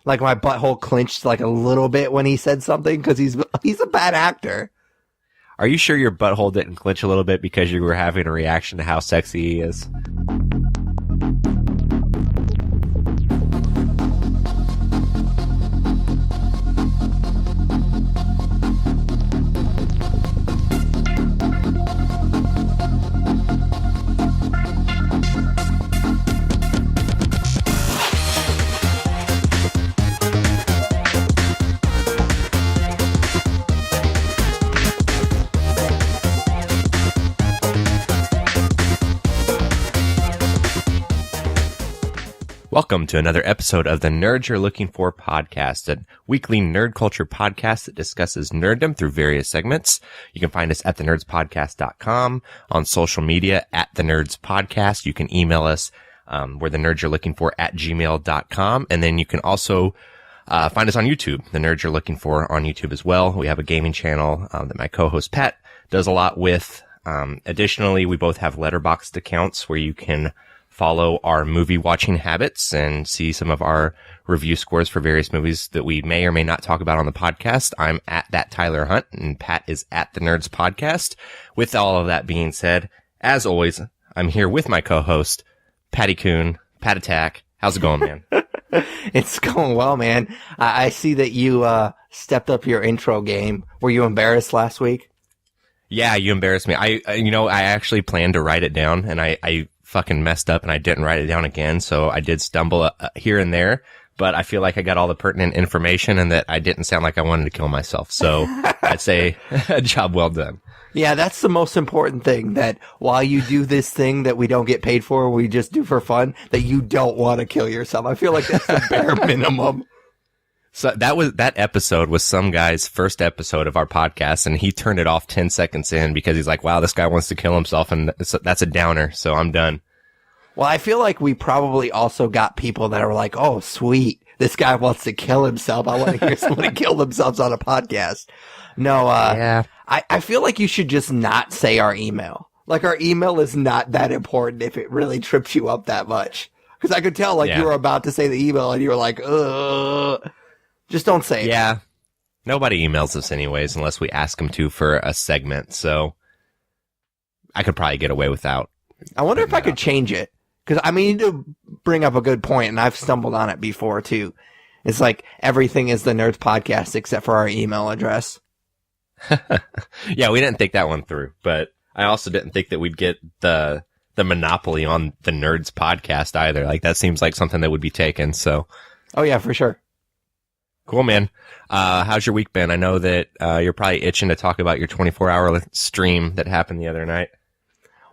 Like my butthole clenched like a little bit when he said something because he's a bad actor. Are you sure your butthole didn't clench a little bit because you were having a reaction to how sexy he is? Welcome to another episode of the Nerds You're Looking For podcast, a weekly nerd culture podcast that discusses nerddom through various segments. You can find us at thenerdspodcast.com, on social media at the Nerds Podcast. You can email us, we're the Nerds You're Looking For at gmail.com. And then you can also find us on YouTube, the Nerds You're Looking For on YouTube as well. We have a gaming channel that my co-host Pat does a lot with. Additionally, we both have Letterboxd accounts where you can follow our movie watching habits and see some of our review scores for various movies that we may or may not talk about on the podcast. I'm at that Tyler Hunt and Pat is at the Nerds Podcast. With all of that being said, as always, I'm here with my co-host, Patty Coon, Pat Attack. How's it going, man? It's going well, man. I see that you stepped up your intro game. Were you embarrassed last week? Yeah, you embarrassed me. I actually planned to write it down and I fucking messed up and I didn't write it down again. So I did stumble here and there, but I feel like I got all the pertinent information and that I didn't sound like I wanted to kill myself. So I'd say a job well done. Yeah, that's the most important thing, that while you do this thing that we don't get paid for, we just do for fun, that you don't want to kill yourself. I feel like that's the bare minimum. So that episode was some guy's first episode of our podcast, and he turned it off 10 seconds in because he's like, wow, this guy wants to kill himself, and that's a downer, so I'm done. Well, I feel like we probably also got people that are like, oh, sweet, this guy wants to kill himself. I want to hear somebody kill themselves on a podcast. No, yeah. I feel like you should just not say our email. Like, our email is not that important if it really trips you up that much. Because I could tell, like, you were about to say the email, and you were like, ugh. Just don't say it. Yeah. Nobody emails us anyways unless we ask them to for a segment. So I could probably get away without. I wonder if I could change it. Because, I mean, you do bring up a good point, and I've stumbled on it before, too. It's like everything is the Nerds Podcast except for our email address. Yeah, we didn't think that one through. But I also didn't think that we'd get the monopoly on the Nerds Podcast either. Like, that seems like something that would be taken. So. Oh, yeah, for sure. Cool, man. How's your week been? I know that you're probably itching to talk about your 24-hour stream that happened the other night.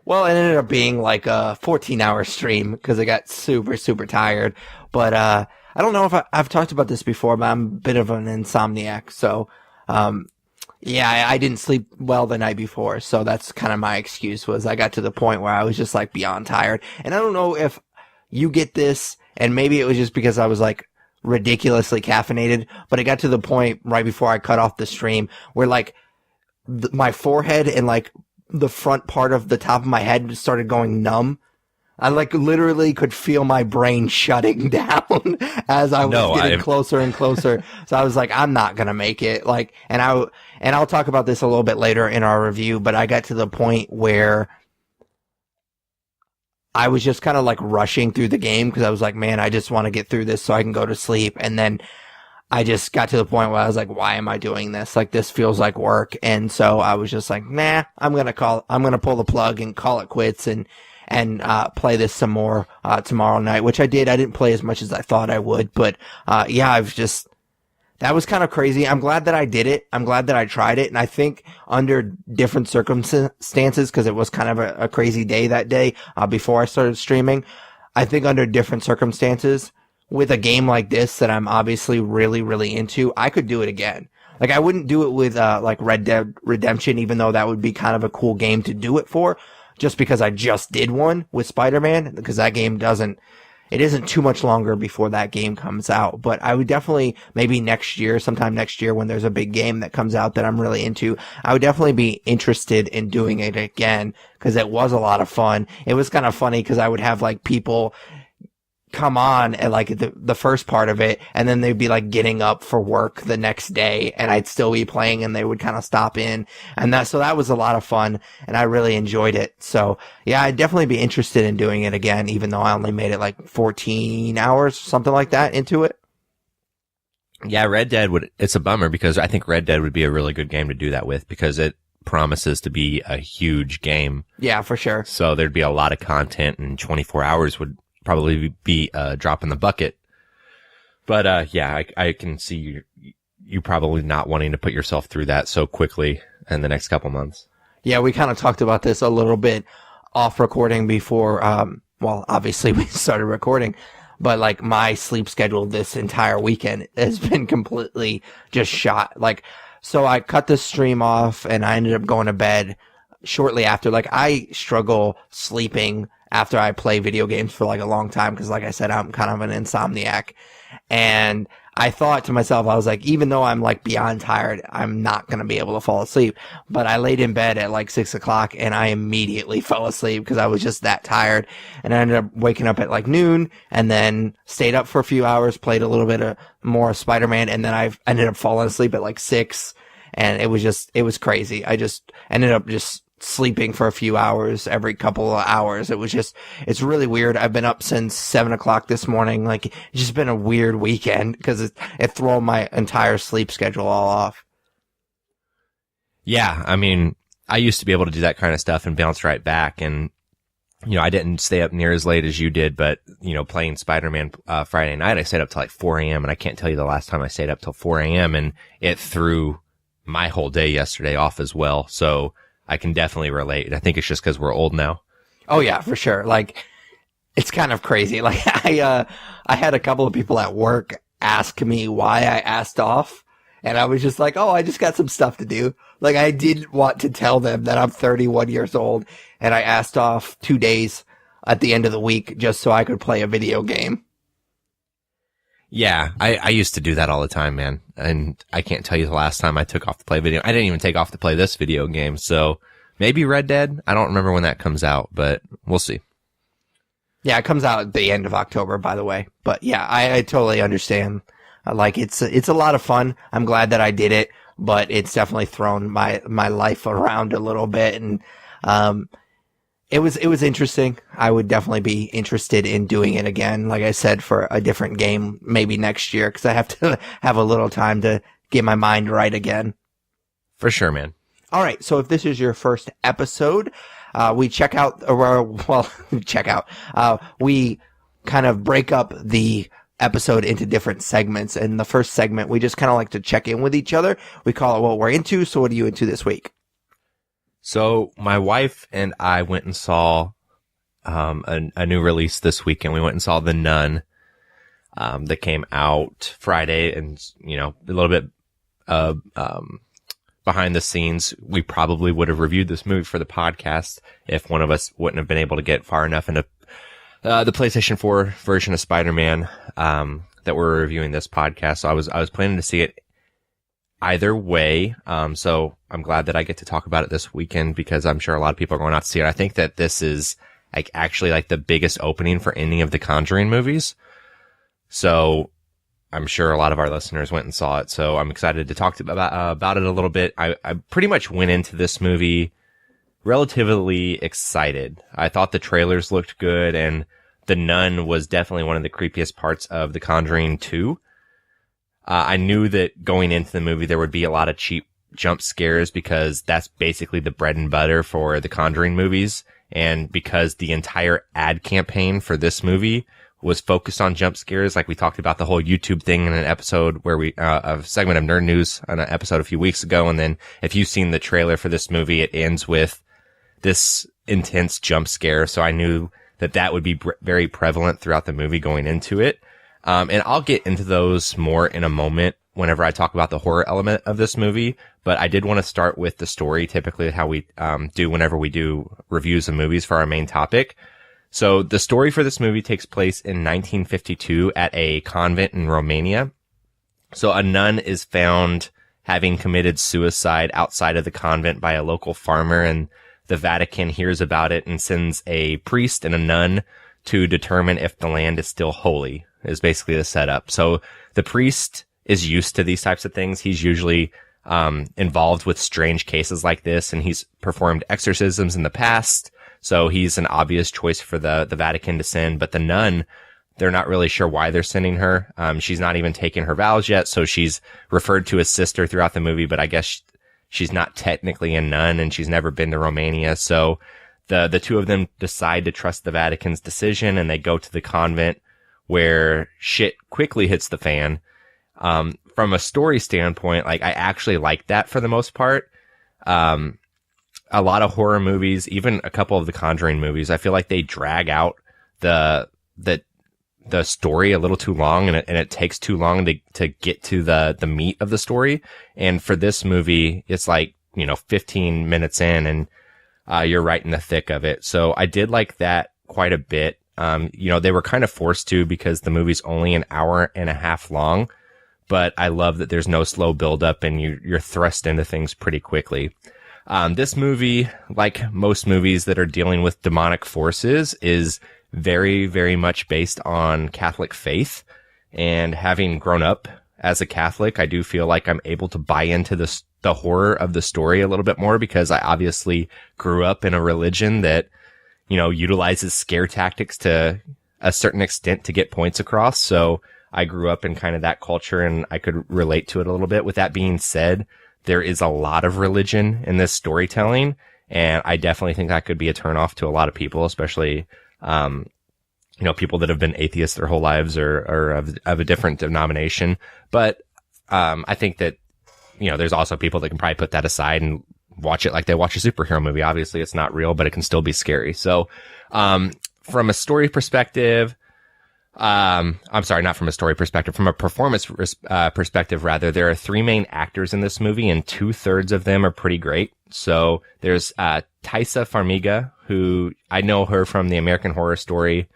Well, it ended up being like a 14-hour stream because I got super, super tired. But I don't know if I've talked about this before, but I'm a bit of an insomniac. So, yeah, I didn't sleep well the night before. So that's kind of my excuse, was I got to the point where I was just like beyond tired. And I don't know if you get this, and maybe it was just because I was like ridiculously caffeinated, but it got to the point right before I cut off the stream where like my forehead and like the front part of the top of my head started going numb. I like literally could feel my brain shutting down as I was getting closer and closer. So I was like, I'm not going to make it. Like, and I'll talk about this a little bit later in our review, but I got to the point where I was just kind of like rushing through the game because I was like, man, I just want to get through this so I can go to sleep. And then I just got to the point where I was like, why am I doing this? Like, this feels like work. And so I was just like, nah, I'm going to pull the plug and call it quits and play this some more, tomorrow night, which I did. I didn't play as much as I thought I would, but, yeah, that was kind of crazy. I'm glad that I did it. I'm glad that I tried it. And I think under different circumstances, because it was kind of a crazy day that day, before I started streaming, I think under different circumstances, with a game like this that I'm obviously really, really into, I could do it again. Like, I wouldn't do it with, like Red Dead Redemption, even though that would be kind of a cool game to do it for, just because I just did one with Spider-Man, because that game it isn't too much longer before that game comes out. But I would definitely, maybe sometime next year when there's a big game that comes out that I'm really into, I would definitely be interested in doing it again, because it was a lot of fun. It was kind of funny because I would have like people come on at like the first part of it, and then they'd be like getting up for work the next day, and I'd still be playing, and they would kind of stop in, and that was a lot of fun, and I really enjoyed it. So yeah, I'd definitely be interested in doing it again, even though I only made it like 14 hours, something like that, into it. Yeah, it's a bummer because I think Red Dead would be a really good game to do that with because it promises to be a huge game. Yeah, for sure. So there'd be a lot of content, and 24 hours would probably be a drop in the bucket. But yeah, I can see you probably not wanting to put yourself through that so quickly in the next couple months. Yeah, we kind of talked about this a little bit off recording before, well, obviously we started recording, but like my sleep schedule this entire weekend has been completely just shot. Like, so I cut the stream off and I ended up going to bed shortly after. Like, I struggle sleeping after I play video games for like a long time because, like I said, I'm kind of an insomniac. And I thought to myself, I was like, even though I'm like beyond tired, I'm not going to be able to fall asleep. But I laid in bed at like 6 o'clock and I immediately fell asleep because I was just that tired. And I ended up waking up at like noon and then stayed up for a few hours, played a little bit of more Spider-Man. And then I ended up falling asleep at like 6. And it was crazy. I just ended up just sleeping for a few hours every couple of hours. It's really weird. I've been up since 7 o'clock this morning. Like, it's just been a weird weekend because it thrown my entire sleep schedule all off. Yeah. I mean, I used to be able to do that kind of stuff and bounce right back. And, you know, I didn't stay up near as late as you did, but, you know, playing Spider-Man, Friday night, I stayed up till like 4 a.m. and I can't tell you the last time I stayed up till 4 a.m. and it threw my whole day yesterday off as well. So I can definitely relate. I think it's just because we're old now. Oh yeah, for sure. Like, it's kind of crazy. Like, I had a couple of people at work ask me why I asked off. And I was just like, oh, I just got some stuff to do. Like, I didn't want to tell them that I'm 31 years old and I asked off 2 days at the end of the week just so I could play a video game. Yeah, I used to do that all the time, man. And I can't tell you the last time I took off to play video. I didn't even take off to play this video game. So maybe Red Dead. I don't remember when that comes out, but we'll see. Yeah, it comes out at the end of October, by the way. But yeah, I totally understand. Like, it's a lot of fun. I'm glad that I did it, but it's definitely thrown my life around a little bit. And, it was interesting. I would definitely be interested in doing it again. Like I said, for a different game, maybe next year, because I have to have a little time to get my mind right again. For sure, man. All right. So if this is your first episode, we check out, we kind of break up the episode into different segments. And the first segment, we just kind of like to check in with each other. We call it what we're into. So what are you into this week? So my wife and I went and saw a new release this weekend. We went and saw The Nun that came out Friday, and you know, a little bit behind the scenes. We probably would have reviewed this movie for the podcast if one of us wouldn't have been able to get far enough into the PlayStation 4 version of Spider-Man that we're reviewing this podcast. So I was planning to see it either way. So I'm glad that I get to talk about it this weekend because I'm sure a lot of people are going out to see it. I think that this is like actually like the biggest opening for any of the Conjuring movies. So I'm sure a lot of our listeners went and saw it. So I'm excited to talk about it a little bit. I pretty much went into this movie relatively excited. I thought the trailers looked good, and The Nun was definitely one of the creepiest parts of The Conjuring 2. I knew that going into the movie, there would be a lot of cheap jump scares because that's basically the bread and butter for the Conjuring movies. And because the entire ad campaign for this movie was focused on jump scares, like we talked about the whole YouTube thing in an episode where a segment of Nerd News on an episode a few weeks ago. And then if you've seen the trailer for this movie, it ends with this intense jump scare. So I knew that would be very prevalent throughout the movie going into it. And I'll get into those more in a moment whenever I talk about the horror element of this movie. But I did want to start with the story, typically how we do whenever we do reviews of movies for our main topic. So the story for this movie takes place in 1952 at a convent in Romania. So a nun is found having committed suicide outside of the convent by a local farmer, and the Vatican hears about it and sends a priest and a nun to determine if the land is still holy, is basically the setup. So the priest is used to these types of things. He's usually involved with strange cases like this, and he's performed exorcisms in the past. So he's an obvious choice for the Vatican to send. But the nun, they're not really sure why they're sending her. She's not even taken her vows yet, so she's referred to as sister throughout the movie, but I guess she's not technically a nun, and she's never been to Romania. So the two of them decide to trust the Vatican's decision, and they go to the convent where shit quickly hits the fan. From a story standpoint, like, I actually like that for the most part. A lot of horror movies, even a couple of the Conjuring movies, I feel like they drag out the story a little too long, and it takes too long to get to the meat of the story. And for this movie, it's like, 15 minutes in, and you're right in the thick of it. So I did like that quite a bit. They were kind of forced to, because the movie's only an hour and a half long, but I love that there's no slow buildup, and you're thrust into things pretty quickly. This movie, like most movies that are dealing with demonic forces, is very, very much based on Catholic faith. And having grown up as a Catholic, I do feel like I'm able to buy into the horror of the story a little bit more, because I obviously grew up in a religion that, utilizes scare tactics to a certain extent to get points across. So I grew up in kind of that culture, and I could relate to it a little bit. With that being said, there is a lot of religion in this storytelling, and I definitely think that could be a turnoff to a lot of people, especially, people that have been atheists their whole lives or of a different denomination. But, I think that, there's also people that can probably put that aside and watch it like they watch a superhero movie. Obviously, it's not real, but it can still be scary. So, from a story perspective, I'm sorry, not from a story perspective, from a performance perspective, rather, there are three main actors in this movie, and 2/3 of them are pretty great. So there's Taissa Farmiga, who I know her from the American Horror Story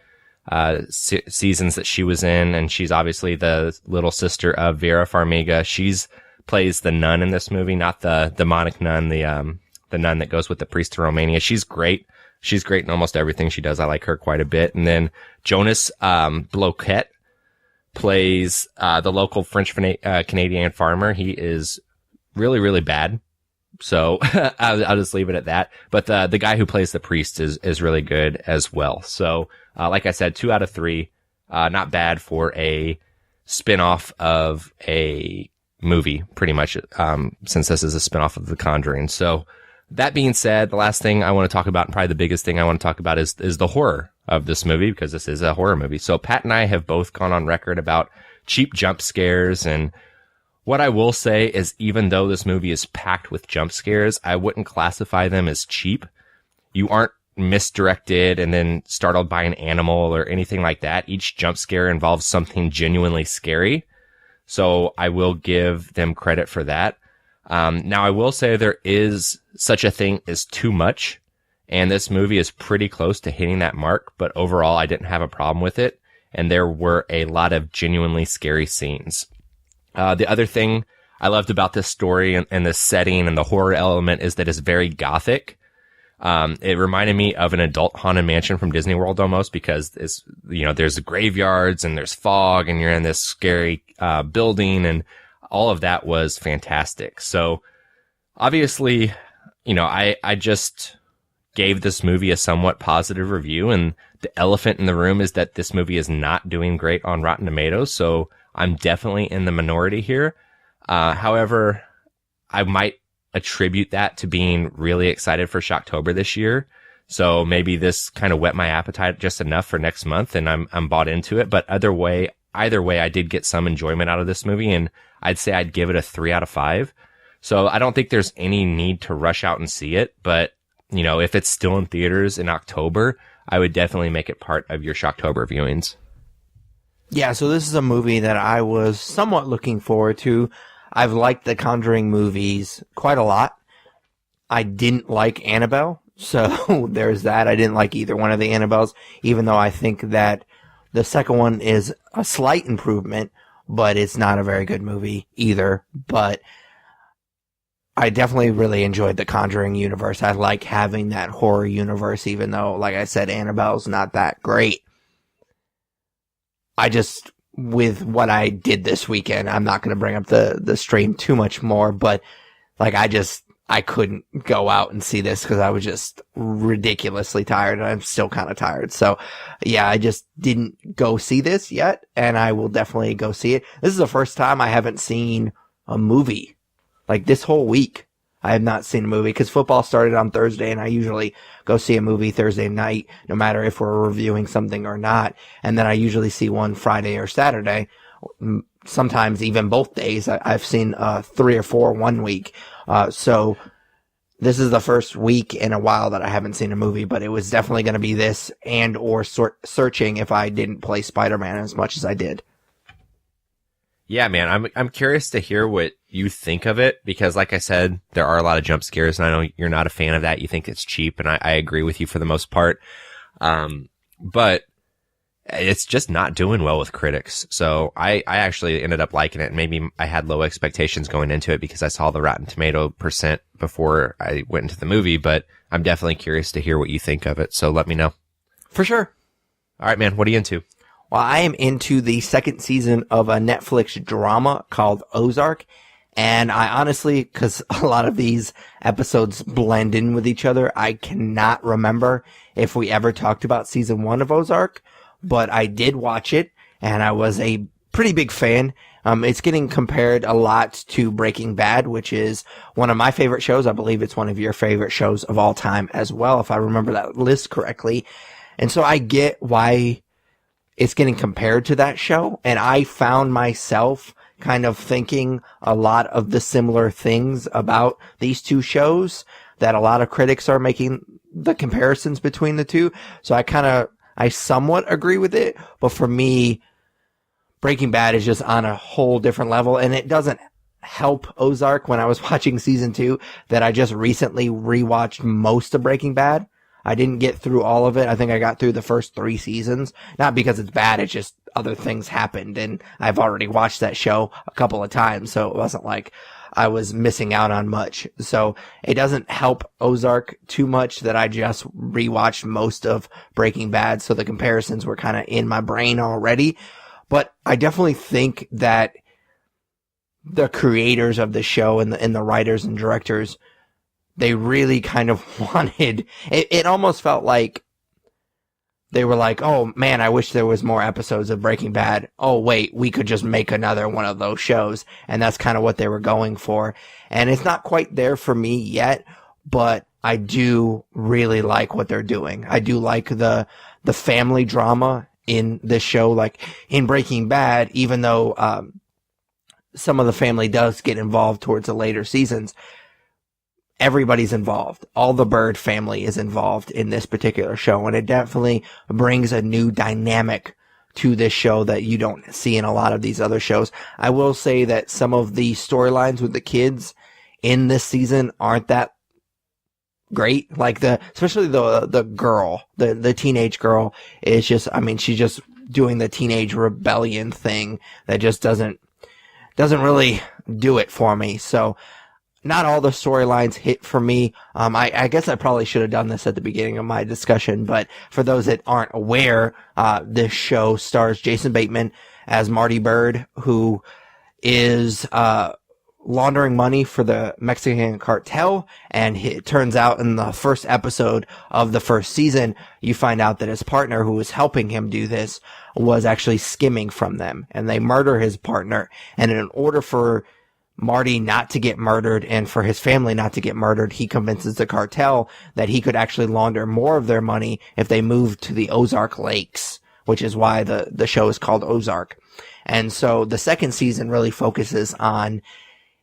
seasons that she was in, and she's obviously the little sister of Vera Farmiga. She's plays the nun in this movie, not the demonic nun, the nun that goes with the priest to Romania. She's great. She's great in almost everything she does. I like her quite a bit. And then Jonas Bloquet plays the local French Canadian farmer. He is really, really bad. So I'll just leave it at that. But the guy who plays the priest is really good as well. So like I said, 2 out of 3, not bad for a spin-off of a movie, pretty much, since this is a spin-off of The Conjuring. So that being said, the last thing I want to talk about, and probably the biggest thing I want to talk about, is the horror of this movie, because this is a horror movie. So Pat and I have both gone on record about cheap jump scares, and what I will say is, even though this movie is packed with jump scares, I wouldn't classify them as cheap. You aren't misdirected and then startled by an animal or anything like that. Each jump scare involves something genuinely scary. So I will give them credit for that. Now, I will say there is such a thing as too much, and this movie is pretty close to hitting that mark, but overall, I didn't have a problem with it, and there were a lot of genuinely scary scenes. The other thing I loved about this story and this setting and the horror element is that it's very gothic. It reminded me of an adult haunted mansion from Disney World almost, because it's, there's graveyards and there's fog and you're in this scary, building, and all of that was fantastic. So obviously, I just gave this movie a somewhat positive review, and the elephant in the room is that this movie is not doing great on Rotten Tomatoes. So I'm definitely in the minority here. However, I might attribute that to being really excited for Shocktober this year. So maybe this kind of whet my appetite just enough for next month, and I'm bought into it. But either way, I did get some enjoyment out of this movie, and I'd say I'd give it a 3 out of 5. So I don't think there's any need to rush out and see it. But, if it's still in theaters in October, I would definitely make it part of your Shocktober viewings. Yeah, so this is a movie that I was somewhat looking forward to. I've liked the Conjuring movies quite a lot. I didn't like Annabelle, so there's that. I didn't like either one of the Annabelles, even though I think that the second one is a slight improvement, but it's not a very good movie either. But I definitely really enjoyed the Conjuring universe. I like having that horror universe, even though, like I said, Annabelle's not that great. with what I did this weekend, I'm not going to bring up the stream too much more, but like, I couldn't go out and see this because I was just ridiculously tired, and I'm still kind of tired. So yeah, I just didn't go see this yet, and I will definitely go see it. This is the first time I haven't seen a movie. Like, this whole week, I have not seen a movie because football started on Thursday, and I usually go see a movie Thursday night, no matter if we're reviewing something or not. And then I usually see one Friday or Saturday. Sometimes even both days. I've seen 3 or 4 one week. So this is the first week in a while that I haven't seen a movie, but it was definitely going to be this and or Searching if I didn't play Spider-Man as much as I did. Yeah, man, I'm curious to hear what you think of it, because like I said, there are a lot of jump scares, and I know you're not a fan of that. You think it's cheap, and I agree with you for the most part. But it's just not doing well with critics. So I actually ended up liking it. Maybe I had low expectations going into it because I saw the Rotten Tomato percent before I went into the movie, but I'm definitely curious to hear what you think of it. So let me know. For sure. All right, man. What are you into? Well, I am into the second season of a Netflix drama called Ozark. And I honestly, because a lot of these episodes blend in with each other, I cannot remember if we ever talked about season 1 of Ozark, but I did watch it, and I was a pretty big fan. It's getting compared a lot to Breaking Bad, which is one of my favorite shows. I believe it's one of your favorite shows of all time as well, if I remember that list correctly. And so I get why it's getting compared to that show, and I found myself kind of thinking a lot of the similar things about these two shows, that a lot of critics are making the comparisons between the two. So I somewhat agree with it, but for me, Breaking Bad is just on a whole different level, and it doesn't help Ozark when I was watching season 2 that I just recently rewatched most of Breaking Bad. I didn't get through all of it. I think I got through the first 3 seasons. Not because it's bad, it's just other things happened, and I've already watched that show a couple of times, so it wasn't like I was missing out on much. So it doesn't help Ozark too much that I just rewatched most of Breaking Bad, so the comparisons were kind of in my brain already. But I definitely think that the creators of the show and the writers and directors, they really kind of wanted, it almost felt like they were like, oh man, I wish there was more episodes of Breaking Bad. Oh wait, we could just make another one of those shows. And that's kind of what they were going for. And it's not quite there for me yet, but I do really like what they're doing. I do like the family drama in this show. Like in Breaking Bad, even though some of the family does get involved towards the later seasons, everybody's involved. All the Bird family is involved in this particular show, and it definitely brings a new dynamic to this show that you don't see in a lot of these other shows. I will say that some of the storylines with the kids in this season aren't that great. Like especially the girl, the teenage girl is just, I mean, she's just doing the teenage rebellion thing that just doesn't really do it for me. So not all the storylines hit for me. I guess I probably should have done this at the beginning of my discussion, but for those that aren't aware, this show stars Jason Bateman as Marty Bird, who is laundering money for the Mexican cartel. And it turns out in the first episode of the first season, you find out that his partner, who was helping him do this, was actually skimming from them, and they murder his partner. And in order for Marty not to get murdered and for his family not to get murdered, he convinces the cartel that he could actually launder more of their money if they moved to the Ozark Lakes, which is why the show is called Ozark. And so the second season really focuses on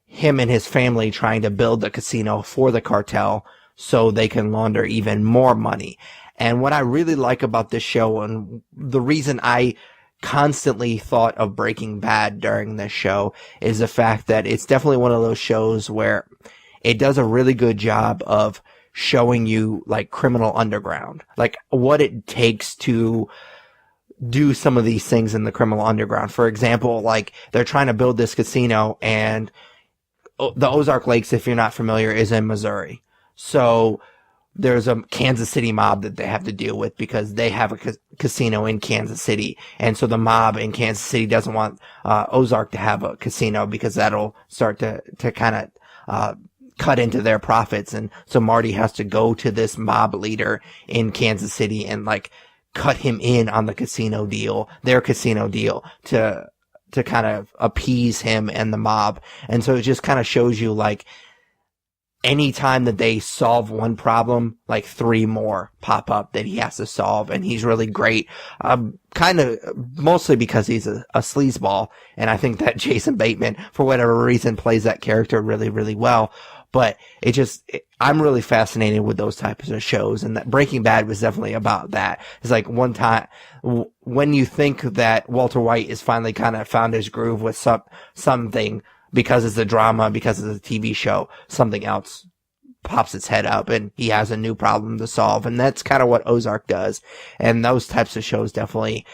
him and his family trying to build the casino for the cartel so they can launder even more money. And what I really like about this show, and the reason I constantly thought of Breaking Bad during this show, is the fact that it's definitely one of those shows where it does a really good job of showing you like criminal underground, like what it takes to do some of these things in the criminal underground. For example, like they're trying to build this casino, and the Ozark Lakes, if you're not familiar, is in Missouri. So there's a Kansas City mob that they have to deal with because they have a casino in Kansas City. And so the mob in Kansas City doesn't want Ozark to have a casino because that'll start to kind of cut into their profits. And so Marty has to go to this mob leader in Kansas City and like cut him in on the casino deal, their casino deal, to kind of appease him and the mob. And so it just kind of shows you like, any time that they solve one problem, like 3 more pop up that he has to solve, and he's really great. Kind of mostly because he's a sleazeball, and I think that Jason Bateman, for whatever reason, plays that character really, really well. But I'm really fascinated with those types of shows, and that Breaking Bad was definitely about that. It's like one time when you think that Walter White is finally kind of found his groove with something. Because it's the drama, because it's a TV show, something else pops its head up and he has a new problem to solve. And that's kind of what Ozark does. And those types of shows definitely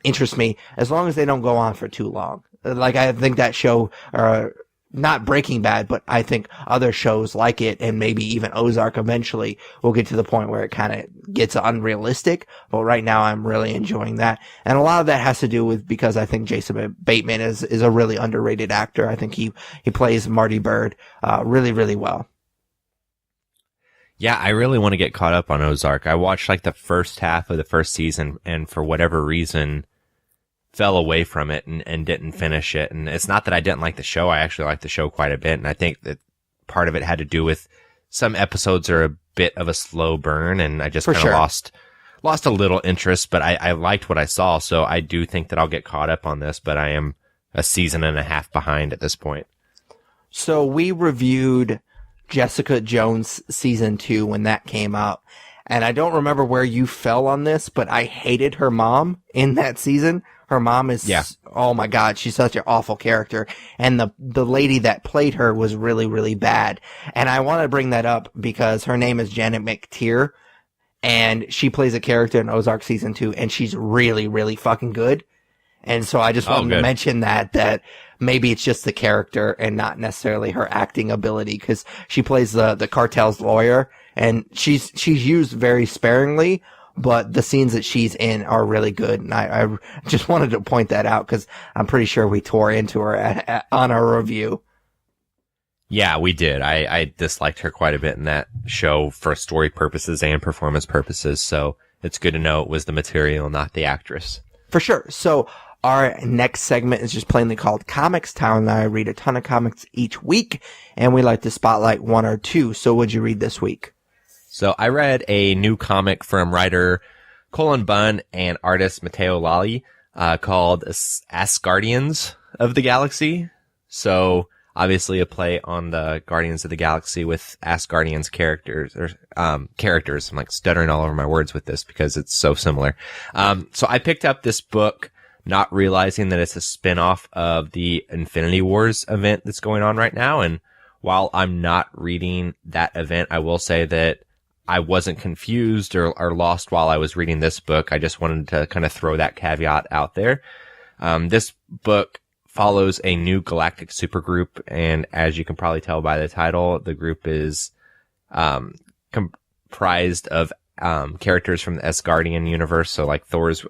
interest me as long as they don't go on for too long. Like, I think that show, not Breaking Bad, but I think other shows like it, and maybe even Ozark eventually will get to the point where it kind of gets unrealistic. But right now I'm really enjoying that. And a lot of that has to do with because I think Jason Bateman is a really underrated actor. I think he plays Marty Byrde, really, really well. Yeah, I really want to get caught up on Ozark. I watched like the first half of the first season, and for whatever reason fell away from it and didn't finish it. And it's not that I didn't like the show. I actually liked the show quite a bit. And I think that part of it had to do with some episodes are a bit of a slow burn, and I just kind of lost a little interest, but I liked what I saw. So I do think that I'll get caught up on this, but I am a season and a half behind at this point. So we reviewed Jessica Jones season 2 when that came out. And I don't remember where you fell on this, but I hated her mom in that season. Her mom is, oh my God, she's such an awful character. And the lady that played her was really, really bad. And I want to bring that up because her name is Janet McTeer, and she plays a character in Ozark season 2, and she's really, really fucking good. And so I just wanted to mention that maybe it's just the character and not necessarily her acting ability, because she plays the cartel's lawyer, and she's used very sparingly, but the scenes that she's in are really good. And I just wanted to point that out because I'm pretty sure we tore into her on our review. Yeah, we did. I disliked her quite a bit in that show for story purposes and performance purposes. So it's good to know it was the material, not the actress. For sure. So our next segment is just plainly called Comics Town. I read a ton of comics each week, and we like to spotlight one or two. So what'd you read this week? So I read a new comic from writer Colin Bunn and artist Matteo Lally called Asgardians of the Galaxy. So obviously a play on the Guardians of the Galaxy with Asgardians characters. I'm like stuttering all over my words with this because it's so similar. So I picked up this book not realizing that it's a spin-off of the Infinity Wars event that's going on right now. And while I'm not reading that event, I will say that I wasn't confused or lost while I was reading this book. I just wanted to kind of throw that caveat out there. This book follows a new galactic supergroup, and as you can probably tell by the title, the group is comprised of characters from the Asgardian universe, so like Thor's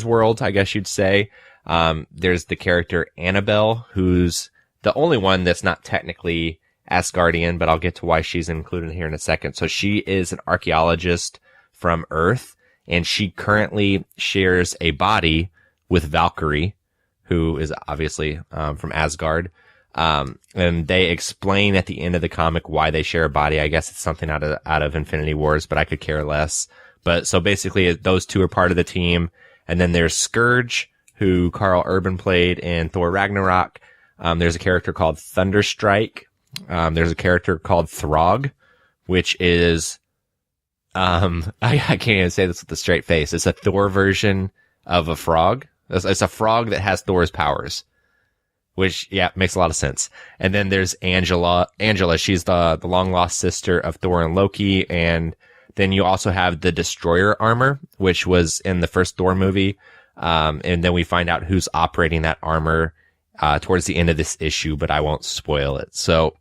world, I guess you'd say. There's the character Annabelle, who's the only one that's not technically Asgardian, but I'll get to why she's included here in a second. So she is an archaeologist from Earth, and she currently shares a body with Valkyrie, who is obviously from Asgard. And they explain at the end of the comic why they share a body. I guess it's something out of Infinity Wars, but I could care less. But so basically those two are part of the team. And then there's Scourge, who Karl Urban played in Thor Ragnarok. There's a character called Thunderstrike. There's a character called Throg, which is, I can't even say this with a straight face. It's a Thor version of a frog. It's a frog that has Thor's powers, which, yeah, makes a lot of sense. And then there's Angela. She's the long lost sister of Thor and Loki. And then you also have the Destroyer armor, which was in the first Thor movie. And then we find out who's operating that armor towards the end of this issue, but I won't spoil it. So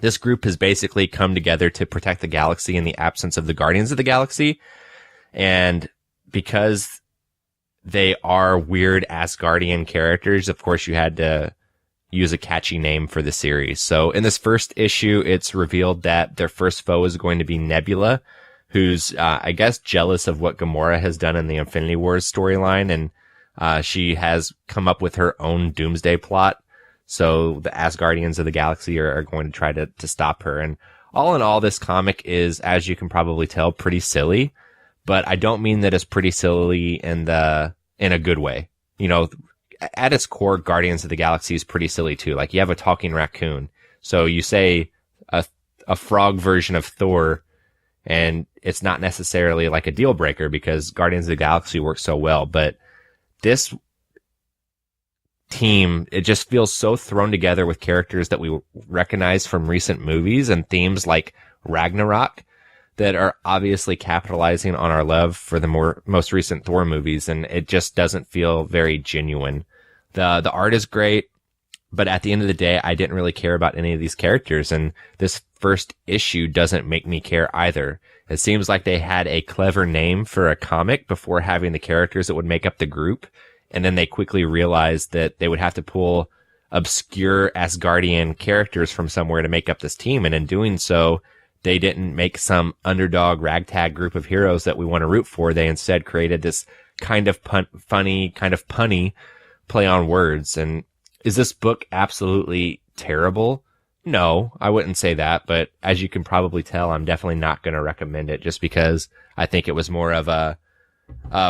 This group has basically come together to protect the galaxy in the absence of the Guardians of the Galaxy. And because they are weird Asgardian characters, of course, you had to use a catchy name for the series. So in this first issue, it's revealed that their first foe is going to be Nebula, who's, I guess, jealous of what Gamora has done in the Infinity Wars storyline. And she has come up with her own doomsday plot. So the Asgardians of the Galaxy are going to try to stop her. And all in all, this comic is, as you can probably tell, pretty silly. But I don't mean that it's pretty silly in a good way. You know, at its core, Guardians of the Galaxy is pretty silly too. Like, you have a talking raccoon. So you say a frog version of Thor, and it's not necessarily like a deal breaker because Guardians of the Galaxy works so well. But this team, it just feels so thrown together with characters that we recognize from recent movies and themes like Ragnarok that are obviously capitalizing on our love for the most recent Thor movies. And it just doesn't feel very genuine. The art is great, but at the end of the day, I didn't really care about any of these characters. And this first issue doesn't make me care either. It seems like they had a clever name for a comic before having the characters that would make up the group. And then they quickly realized that they would have to pull obscure Asgardian characters from somewhere to make up this team. And in doing so, they didn't make some underdog ragtag group of heroes that we want to root for. They instead created this kind of funny, kind of punny play on words. And is this book absolutely terrible? No, I wouldn't say that. But as you can probably tell, I'm definitely not going to recommend it just because I think it was more of a,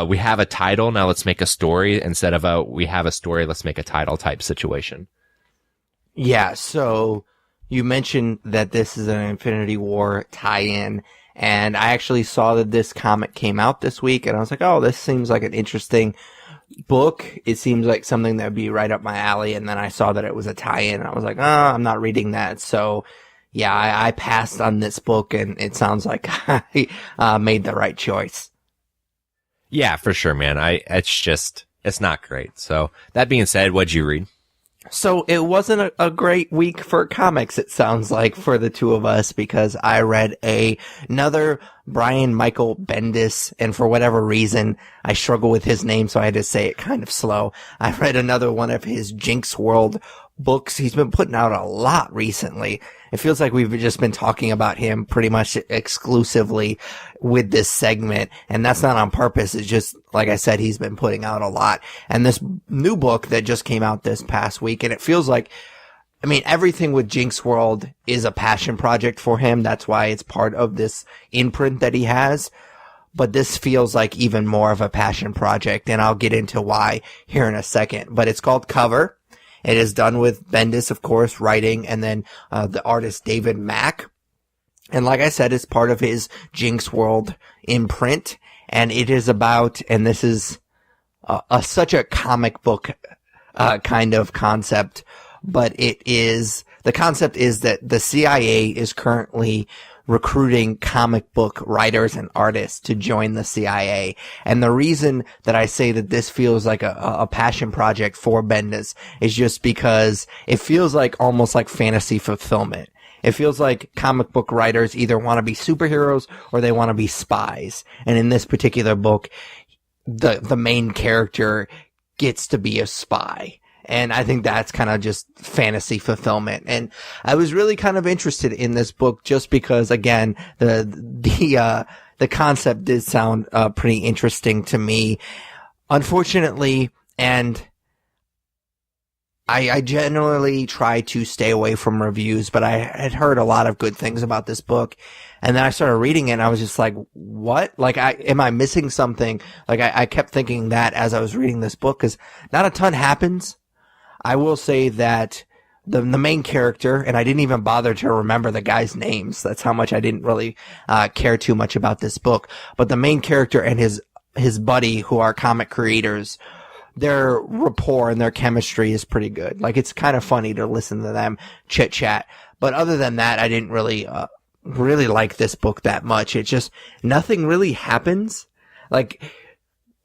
we have a title, now let's make a story, instead of a, we have a story, let's make a title type situation. Yeah, so you mentioned that this is an Infinity War tie-in, and I actually saw that this comic came out this week, and I was like, oh, this seems like an interesting book. It seems like something that would be right up my alley, and then I saw that it was a tie-in, and I was like, oh, I'm not reading that. So, yeah, I passed on this book, and it sounds like I made the right choice. Yeah, for sure, man. It's not great. So that being said, what'd you read? So it wasn't a great week for comics, it sounds like, for the two of us, because I read another Brian Michael Bendis, and for whatever reason, I struggle with his name, so I had to say it kind of slow. I read another one of his Jinx World books. He's been putting out a lot recently. It feels like we've just been talking about him pretty much exclusively with this segment, and that's not on purpose. It's just, like I said, he's been putting out a lot. And this new book that just came out this past week, and it feels like, I mean, everything with Jinx World is a passion project for him. That's why it's part of this imprint that he has. But this feels like even more of a passion project, and I'll get into why here in a second. But it's called Cover. It is done with Bendis, of course, writing, and then the artist David Mack. And like I said, it's part of his Jinx World imprint, and it is about, and this is such a comic book kind of concept, but the concept is that the CIA is currently recruiting comic book writers and artists to join the CIA. And the reason that I say that this feels like a passion project for Bendis is just because it feels like almost like fantasy fulfillment. It feels like comic book writers either want to be superheroes or they want to be spies. And in this particular book, the main character gets to be a spy. And I think that's kind of just fantasy fulfillment. And I was really kind of interested in this book just because, again, the concept did sound pretty interesting to me. Unfortunately, and I generally try to stay away from reviews, but I had heard a lot of good things about this book. And then I started reading it and I was just like, what? Like, am I missing something? Like, I kept thinking that as I was reading this book, because not a ton happens. I will say that the main character, and I didn't even bother to remember the guys' names. That's how much I didn't really care too much about this book. But the main character and his buddy, who are comic creators, their rapport and their chemistry is pretty good. Like, it's kind of funny to listen to them chit chat. But other than that, I didn't really like this book that much. It's just nothing really happens. Like,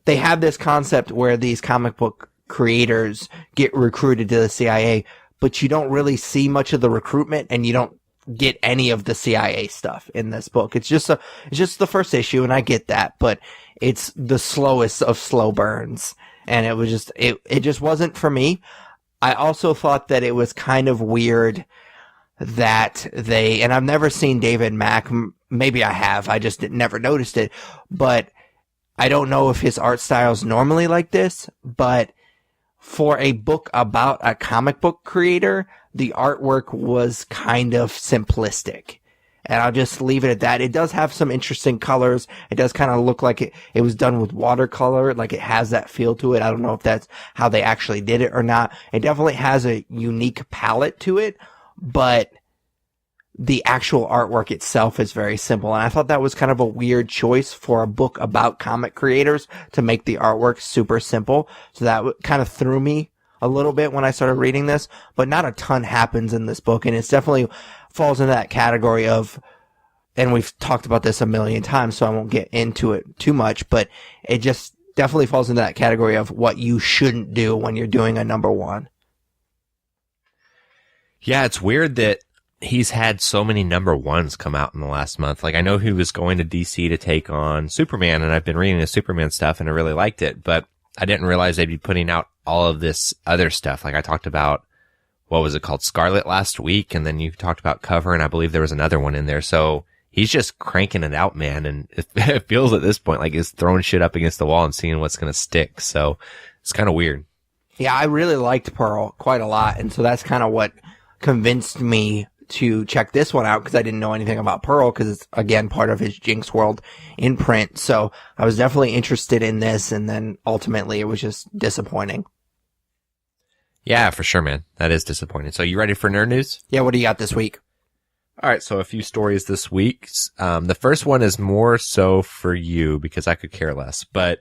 they have this concept where these comic book creators get recruited to the CIA, but you don't really see much of the recruitment, and you don't get any of the CIA stuff in this book. It's just the first issue, and I get that, but it's the slowest of slow burns, and it just wasn't for me. I also thought that it was kind of weird that and I've never seen David Mack. Maybe I have. I just never noticed it, but I don't know if his art style is normally like this, but for a book about a comic book creator, the artwork was kind of simplistic. And I'll just leave it at that. It does have some interesting colors. It does kind of look like it was done with watercolor, like it has that feel to it. I don't know if that's how they actually did it or not. It definitely has a unique palette to it, but the actual artwork itself is very simple. And I thought that was kind of a weird choice for a book about comic creators to make the artwork super simple. So that kind of threw me a little bit when I started reading this, but not a ton happens in this book. And it's definitely falls into that category of, and we've talked about this a million times, so I won't get into it too much, but it just definitely falls into that category of what you shouldn't do when you're doing a number one. Yeah, it's weird that he's had so many number ones come out in the last month. Like, I know he was going to DC to take on Superman, and I've been reading his Superman stuff, and I really liked it, but I didn't realize they'd be putting out all of this other stuff. Like, I talked about, what was it called, Scarlet last week, and then you talked about Cover, and I believe there was another one in there. So he's just cranking it out, man, and it feels at this point like he's throwing shit up against the wall and seeing what's going to stick. So it's kind of weird. Yeah, I really liked Pearl quite a lot, and so that's kind of what convinced me to check this one out, because I didn't know anything about Pearl, because it's, again, part of his Jinx World in print. So I was definitely interested in this, and then ultimately it was just disappointing. Yeah, for sure, man. That is disappointing. So you ready for nerd news? Yeah, what do you got this week? All right, so a few stories this week. The first one is more so for you, because I could care less, but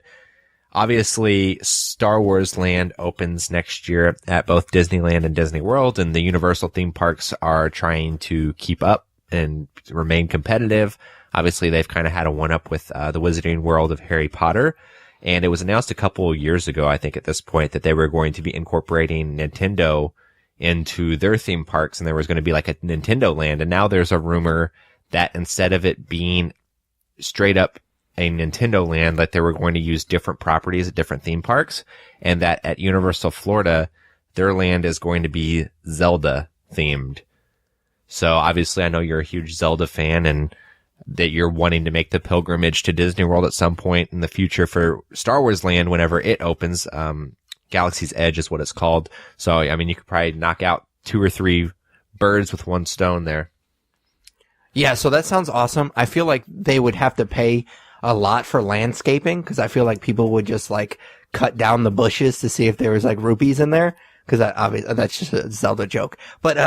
obviously, Star Wars Land opens next year at both Disneyland and Disney World, and the Universal theme parks are trying to keep up and remain competitive. Obviously, they've kind of had a one-up with the Wizarding World of Harry Potter, and it was announced a couple of years ago, I think at this point, that they were going to be incorporating Nintendo into their theme parks, and there was going to be like a Nintendo Land, and now there's a rumor that instead of it being straight up a Nintendo Land, that they were going to use different properties at different theme parks, and that at Universal Florida, their land is going to be Zelda themed. So obviously I know you're a huge Zelda fan, and that you're wanting to make the pilgrimage to Disney World at some point in the future for Star Wars Land whenever it opens. Galaxy's Edge is what it's called. So, I mean, you could probably knock out 2 or 3 birds with one stone there. Yeah, so that sounds awesome. I feel like they would have to pay a lot for landscaping, because I feel like people would just like cut down the bushes to see if there was like rupees in there. Because obviously that's just a Zelda joke, but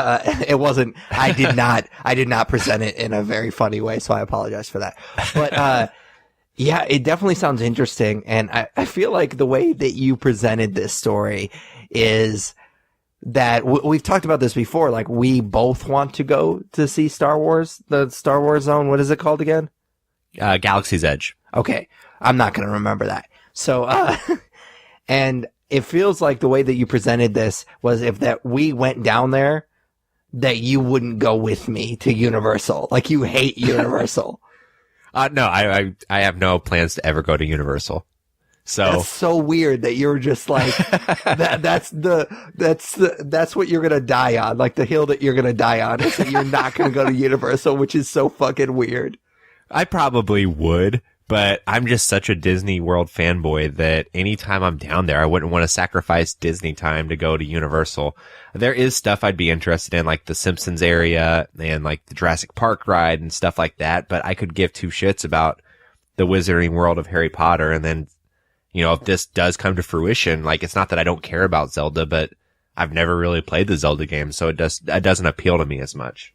it wasn't. I did not present it in a very funny way, so I apologize for that. But yeah, it definitely sounds interesting, and I feel like the way that you presented this story is that we've talked about this before. Like, we both want to go to see Star Wars, the Star Wars Zone. What is it called again? Galaxy's Edge. Okay, I'm not going to remember that. So, and it feels like the way that you presented this was if that we went down there, that you wouldn't go with me to Universal. Like, you hate Universal. No, I have no plans to ever go to Universal. So that's so weird that you're just like, that's what you're going to die on. Like, the hill that you're going to die on is that you're not going to go to Universal, which is so fucking weird. I probably would, but I'm just such a Disney World fanboy that anytime I'm down there, I wouldn't want to sacrifice Disney time to go to Universal. There is stuff I'd be interested in, like the Simpsons area and like the Jurassic Park ride and stuff like that, but I could give 2 shits about the Wizarding World of Harry Potter. And then, you know, if this does come to fruition, like, it's not that I don't care about Zelda, but I've never really played the Zelda game, so it doesn't appeal to me as much.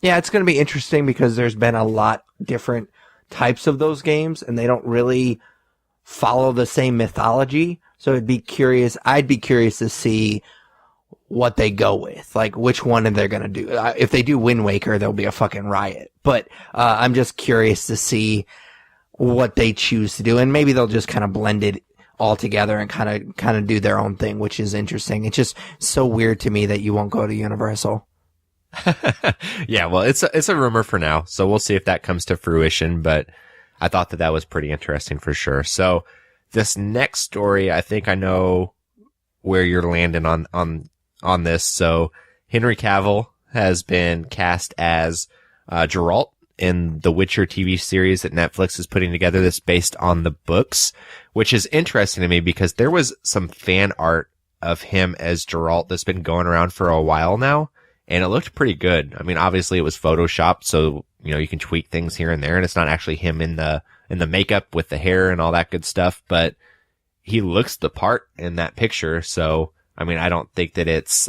Yeah, it's going to be interesting because there's been a lot different types of those games, and they don't really follow the same mythology. So I'd be curious to see what they go with, like which one they're going to do. If they do Wind Waker, there'll be a fucking riot. But I'm just curious to see what they choose to do, and maybe they'll just kind of blend it all together and kind of do their own thing, which is interesting. It's just so weird to me that you won't go to Universal. Yeah, well, it's a rumor for now, so we'll see if that comes to fruition, but I thought that was pretty interesting for sure. So this next story, I think I know where you're landing on this. So Henry Cavill has been cast as Geralt in the Witcher TV series that Netflix is putting together that's based on the books, which is interesting to me because there was some fan art of him as Geralt that's been going around for a while now, and it looked pretty good. I mean, obviously it was photoshopped, so you can tweak things here and there, and it's not actually him in the makeup with the hair and all that good stuff, but he looks the part in that picture. So, I mean, I don't think that it's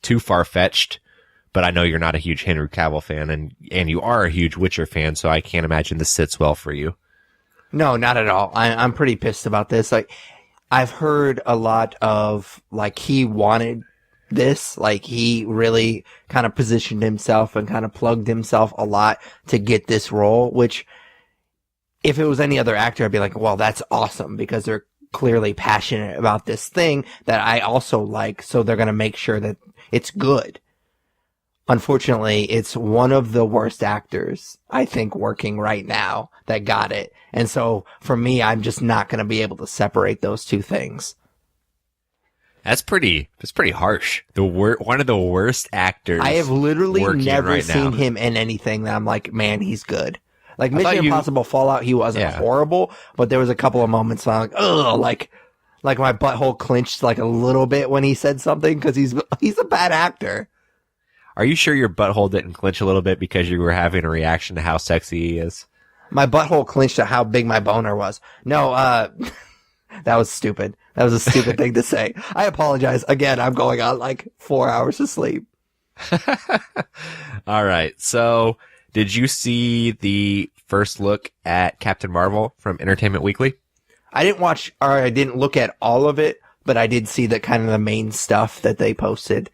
too far-fetched, but I know you're not a huge Henry Cavill fan, and you are a huge Witcher fan, so I can't imagine this sits well for you. No, not at all. I'm pretty pissed about this. Like, I've heard a lot of, like, he wanted this. Like, he really kind of positioned himself and kind of plugged himself a lot to get this role, which, if it was any other actor, I'd be like, well, that's awesome, because they're clearly passionate about this thing that I also like, so they're going to make sure that it's good. Unfortunately, it's one of the worst actors, I think, working right now that got it. And so, for me, I'm just not going to be able to separate those two things. That's pretty harsh. One of the worst actors. I have literally never right seen now. him in anything that I'm like, man, he's good. Like, Mission Impossible Fallout, he wasn't horrible, but there was a couple of moments where I'm like, ugh, like my butthole clenched like a little bit when he said something, because he's a bad actor. Are you sure your butthole didn't clench a little bit because you were having a reaction to how sexy he is? My butthole clenched at how big my boner was. No, that was stupid. That was a stupid thing to say. I apologize. Again, I'm going on like 4 hours of sleep. All right. So, did you see the first look at Captain Marvel from Entertainment Weekly? I didn't look at all of it, but I did see the kind of the main stuff that they posted.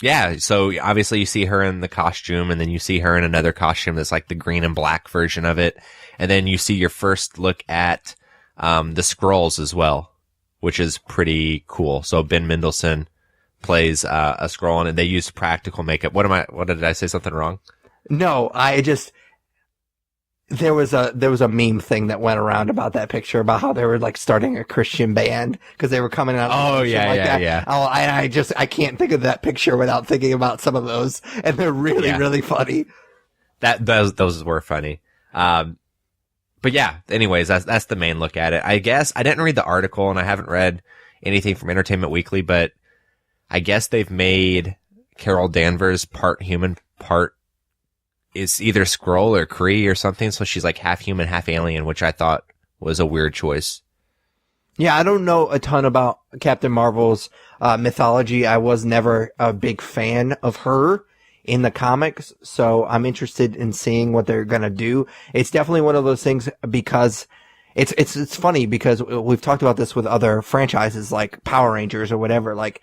Yeah, so obviously you see her in the costume, and then you see her in another costume that's like the green and black version of it. And then you see your first look at the Skrulls as well, which is pretty cool. So Ben Mendelsohn plays a Skrull, and they use practical makeup. What did I say something wrong? No, there was a meme thing that went around about that picture about how they were like starting a Christian band because they were coming out. Oh yeah. I can't think of that picture without thinking about some of those, and they're really funny. Those were funny. But yeah, anyways, that's the main look at it. I guess I didn't read the article, and I haven't read anything from Entertainment Weekly, but I guess they've made Carol Danvers part human, part is either Skrull or Kree or something, so she's like half human, half alien, which I thought was a weird choice. Yeah, I don't know a ton about Captain Marvel's mythology. I was never a big fan of her in the comics, so I'm interested in seeing what they're gonna do. It's definitely one of those things, because it's funny, because we've talked about this with other franchises like Power Rangers or whatever. Like,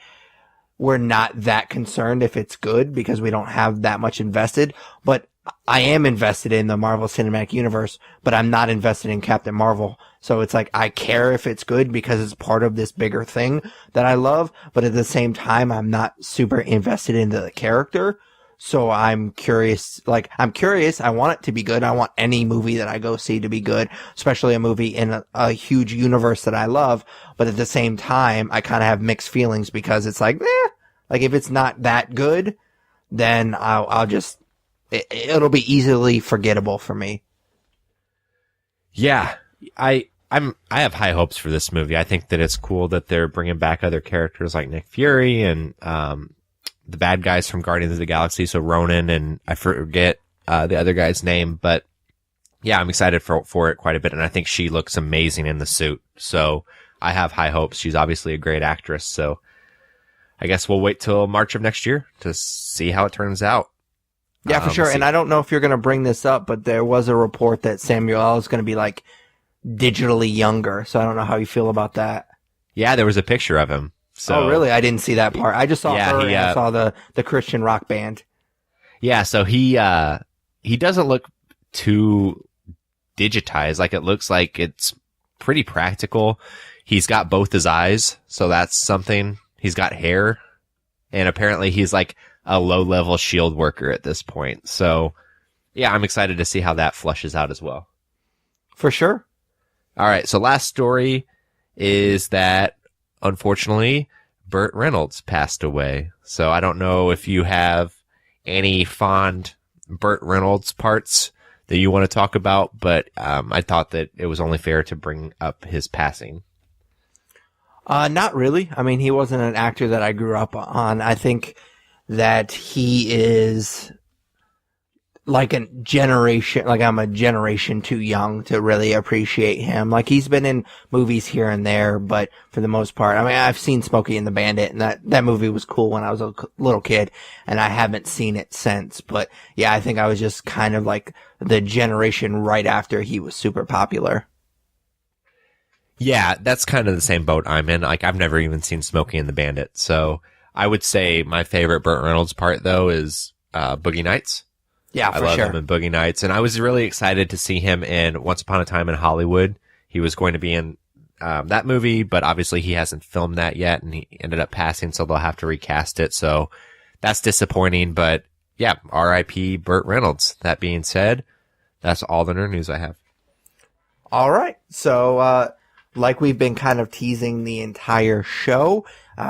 we're not that concerned if it's good because we don't have that much invested, but I am invested in the Marvel Cinematic Universe, but I'm not invested in Captain Marvel. So it's like, I care if it's good because it's part of this bigger thing that I love, but at the same time, I'm not super invested into the character. So I'm curious. I want it to be good. I want any movie that I go see to be good, especially a movie in a huge universe that I love. But at the same time, I kind of have mixed feelings because it's like, like if it's not that good, then I'll just, it'll be easily forgettable for me. Yeah, I have high hopes for this movie. I think that it's cool that they're bringing back other characters like Nick Fury and the bad guys from Guardians of the Galaxy. So Ronan, and I forget the other guy's name, but yeah, I'm excited for it quite a bit. And I think she looks amazing in the suit. So I have high hopes. She's obviously a great actress. So I guess we'll wait till March of next year to see how it turns out. Yeah, for sure. And I don't know if you're going to bring this up, but there was a report that Samuel is going to be like digitally younger. So I don't know how you feel about that. Yeah, there was a picture of him. So, oh, really? I didn't see that part. I just saw her and I saw the Christian rock band. Yeah, so he doesn't look too digitized. Like, it looks like it's pretty practical. He's got both his eyes, so that's something. He's got hair. And apparently he's like a low-level shield worker at this point. So, yeah, I'm excited to see how that flushes out as well. For sure. All right, so last story is that, unfortunately, Burt Reynolds passed away. So I don't know if you have any fond Burt Reynolds parts that you want to talk about, but I thought that it was only fair to bring up his passing. Not really. I mean, he wasn't an actor that I grew up on. I think that he is like a generation, like I'm a generation too young to really appreciate him. Like he's been in movies here and there, but for the most part, I mean, I've seen Smokey and the Bandit, and that movie was cool when I was a little kid, and I haven't seen it since. But yeah, I think I was just kind of like the generation right after he was super popular. Yeah, that's kind of the same boat I'm in. Like I've never even seen Smokey and the Bandit, so I would say my favorite Burt Reynolds part though is Boogie Nights. Yeah, I love him in Boogie Nights, and I was really excited to see him in Once Upon a Time in Hollywood. He was going to be in that movie, but obviously he hasn't filmed that yet, and he ended up passing, so they'll have to recast it. So that's disappointing, but yeah, R.I.P. Burt Reynolds. That being said, that's all the nerd news I have. All right, so like we've been kind of teasing the entire show,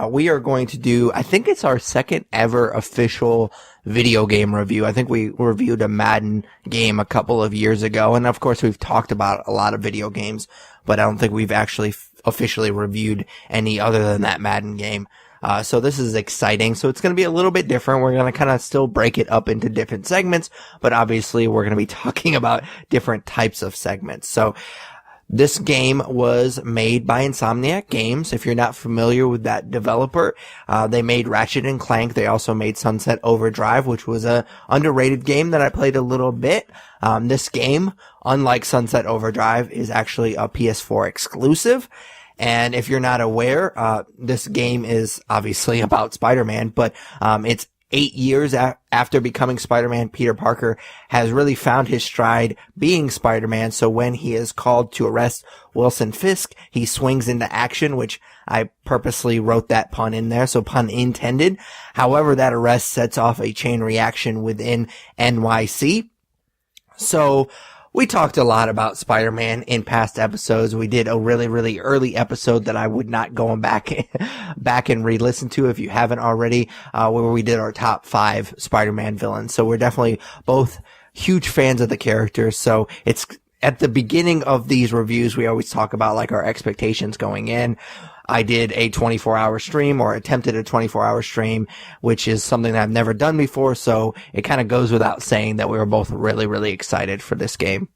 we are going to do, I think it's our second ever official video game review. I think we reviewed a Madden game a couple of years ago, and of course we've talked about a lot of video games, but I don't think we've actually officially reviewed any other than that Madden game. So this is exciting. So it's going to be a little bit different. We're going to kind of still break it up into different segments, but obviously we're going to be talking about different types of segments. So this game was made by Insomniac Games. If you're not familiar with that developer, they made Ratchet and Clank. They also made Sunset Overdrive, which was a underrated game that I played a little bit. This game, unlike Sunset Overdrive, is actually a PS4 exclusive. And if you're not aware, this game is obviously about Spider-Man, but it's 8 years after becoming Spider-Man. Peter Parker has really found his stride being Spider-Man. So when he is called to arrest Wilson Fisk, he swings into action, which I purposely wrote that pun in there. So pun intended. However, that arrest sets off a chain reaction within NYC. So we talked a lot about Spider-Man in past episodes. We did a really, really early episode that I would not go back and re-listen to if you haven't already, where we did our top 5 Spider-Man villains. So we're definitely both huge fans of the characters. So it's at the beginning of these reviews, we always talk about like our expectations going in. I did a 24-hour stream, or attempted a 24-hour stream, which is something that I've never done before, so it kind of goes without saying that we were both really, really excited for this game.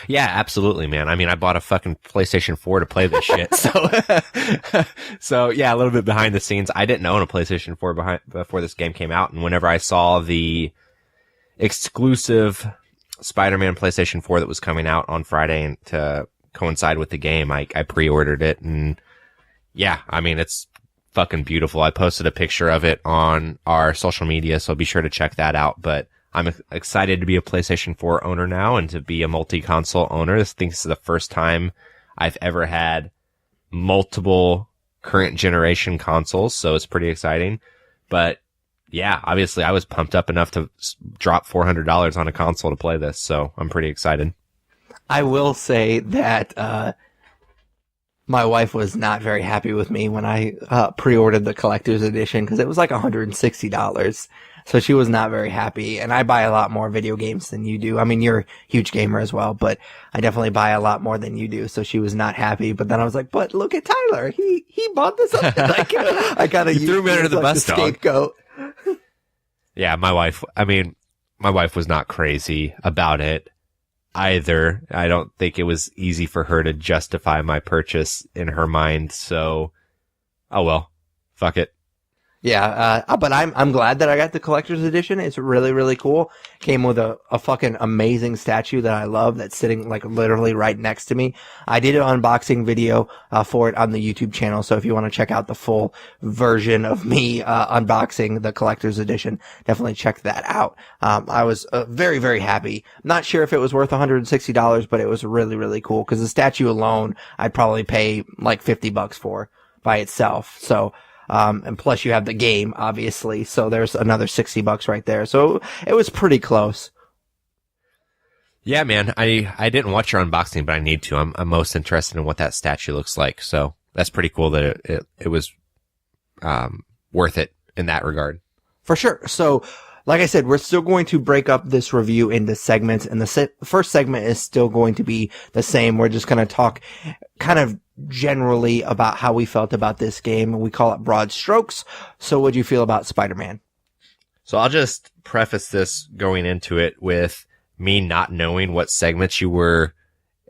Yeah, absolutely, man. I mean, I bought a fucking PlayStation 4 to play this shit, so yeah, a little bit behind the scenes. I didn't own a PlayStation 4 before this game came out, and whenever I saw the exclusive Spider-Man PlayStation 4 that was coming out on Friday and to coincide with the game, I pre-ordered it, and yeah, I mean, it's fucking beautiful. I posted a picture of it on our social media, so be sure to check that out. But I'm excited to be a PlayStation 4 owner now and to be a multi-console owner. This is the first time I've ever had multiple current generation consoles, so it's pretty exciting. But yeah, obviously I was pumped up enough to drop $400 on a console to play this, so I'm pretty excited. I will say that my wife was not very happy with me when I pre-ordered the collector's edition, because it was like $160. So she was not very happy. And I buy a lot more video games than you do. I mean, you're a huge gamer as well, but I definitely buy a lot more than you do. So she was not happy. But then I was like, but look at Tyler. He bought this up. Like, I kind of threw him under the bus, dog. Scapegoat. Yeah, my wife was not crazy about it either. I don't think it was easy for her to justify my purchase in her mind. So, oh well, fuck it. Yeah, but I'm glad that I got the collector's edition. It's really, really cool. Came with a fucking amazing statue that I love that's sitting like literally right next to me. I did an unboxing video for it on the YouTube channel, so if you want to check out the full version of me unboxing the collector's edition, definitely check that out. I was very, very happy. Not sure if it was worth $160, but it was really, really cool, because the statue alone I'd probably pay like $50 for by itself. So And plus you have the game, obviously. So there's another $60 right there. So it was pretty close. Yeah, man. I didn't watch your unboxing, but I need to. I'm most interested in what that statue looks like. So that's pretty cool that it was, worth it in that regard. For sure. So, like I said, we're still going to break up this review into segments, and the first segment is still going to be the same. We're just going to talk kind of generally about how we felt about this game. We call it broad strokes. So what do you feel about Spider-Man? So I'll just preface this going into it with me not knowing what segments you were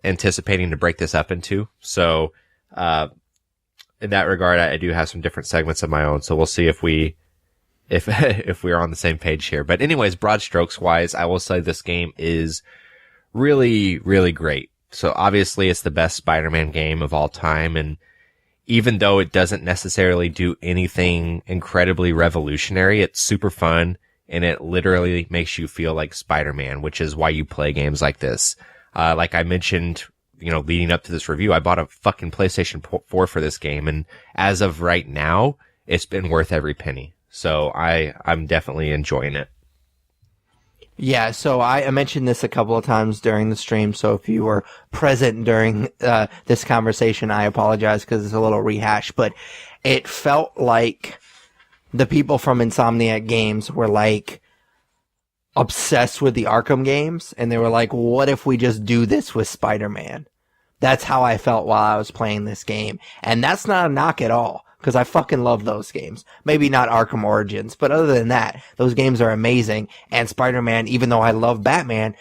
anticipating to break this up into. So, in that regard, I do have some different segments of my own. So we'll see if we are on the same page here. But anyways, broad strokes wise, I will say this game is really, really great. So obviously it's the best Spider-Man game of all time. And even though it doesn't necessarily do anything incredibly revolutionary, it's super fun. And it literally makes you feel like Spider-Man, which is why you play games like this. Like I mentioned, leading up to this review, I bought a fucking PlayStation 4 for this game. And as of right now, it's been worth every penny. So I'm definitely enjoying it. Yeah, so I mentioned this a couple of times during the stream, so if you were present during this conversation, I apologize because it's a little rehash, but it felt like the people from Insomniac Games were like obsessed with the Arkham games, and they were like, what if we just do this with Spider-Man? That's how I felt while I was playing this game, and that's not a knock at all. Because I fucking love those games. Maybe not Arkham Origins, but other than that, those games are amazing. And Spider-Man, even though I love Batman,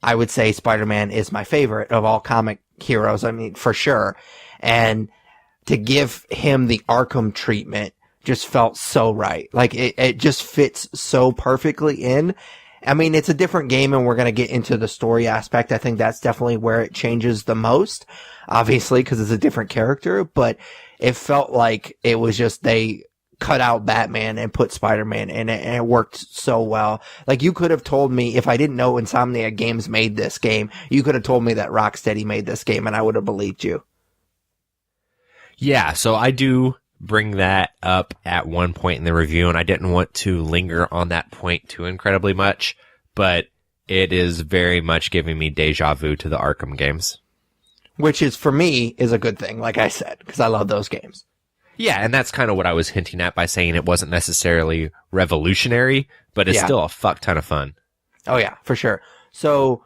I would say Spider-Man is my favorite of all comic heroes. I mean, for sure. And to give him the Arkham treatment just felt so right. Like, it just fits so perfectly in. I mean, it's a different game, and we're going to get into the story aspect. I think that's definitely where it changes the most, obviously, because it's a different character, but it felt like it was just they cut out Batman and put Spider-Man in it, and it worked so well. Like, you could have told me, if I didn't know Insomniac Games made this game, you could have told me that Rocksteady made this game, and I would have believed you. Yeah, so I do bring that up at one point in the review, and I didn't want to linger on that point too incredibly much, but it is very much giving me deja vu to the Arkham games. Which is, for me, is a good thing, like I said, because I love those games. Yeah, and that's kind of what I was hinting at by saying it wasn't necessarily revolutionary, but it's still a fuck ton of fun. Oh yeah, for sure. So,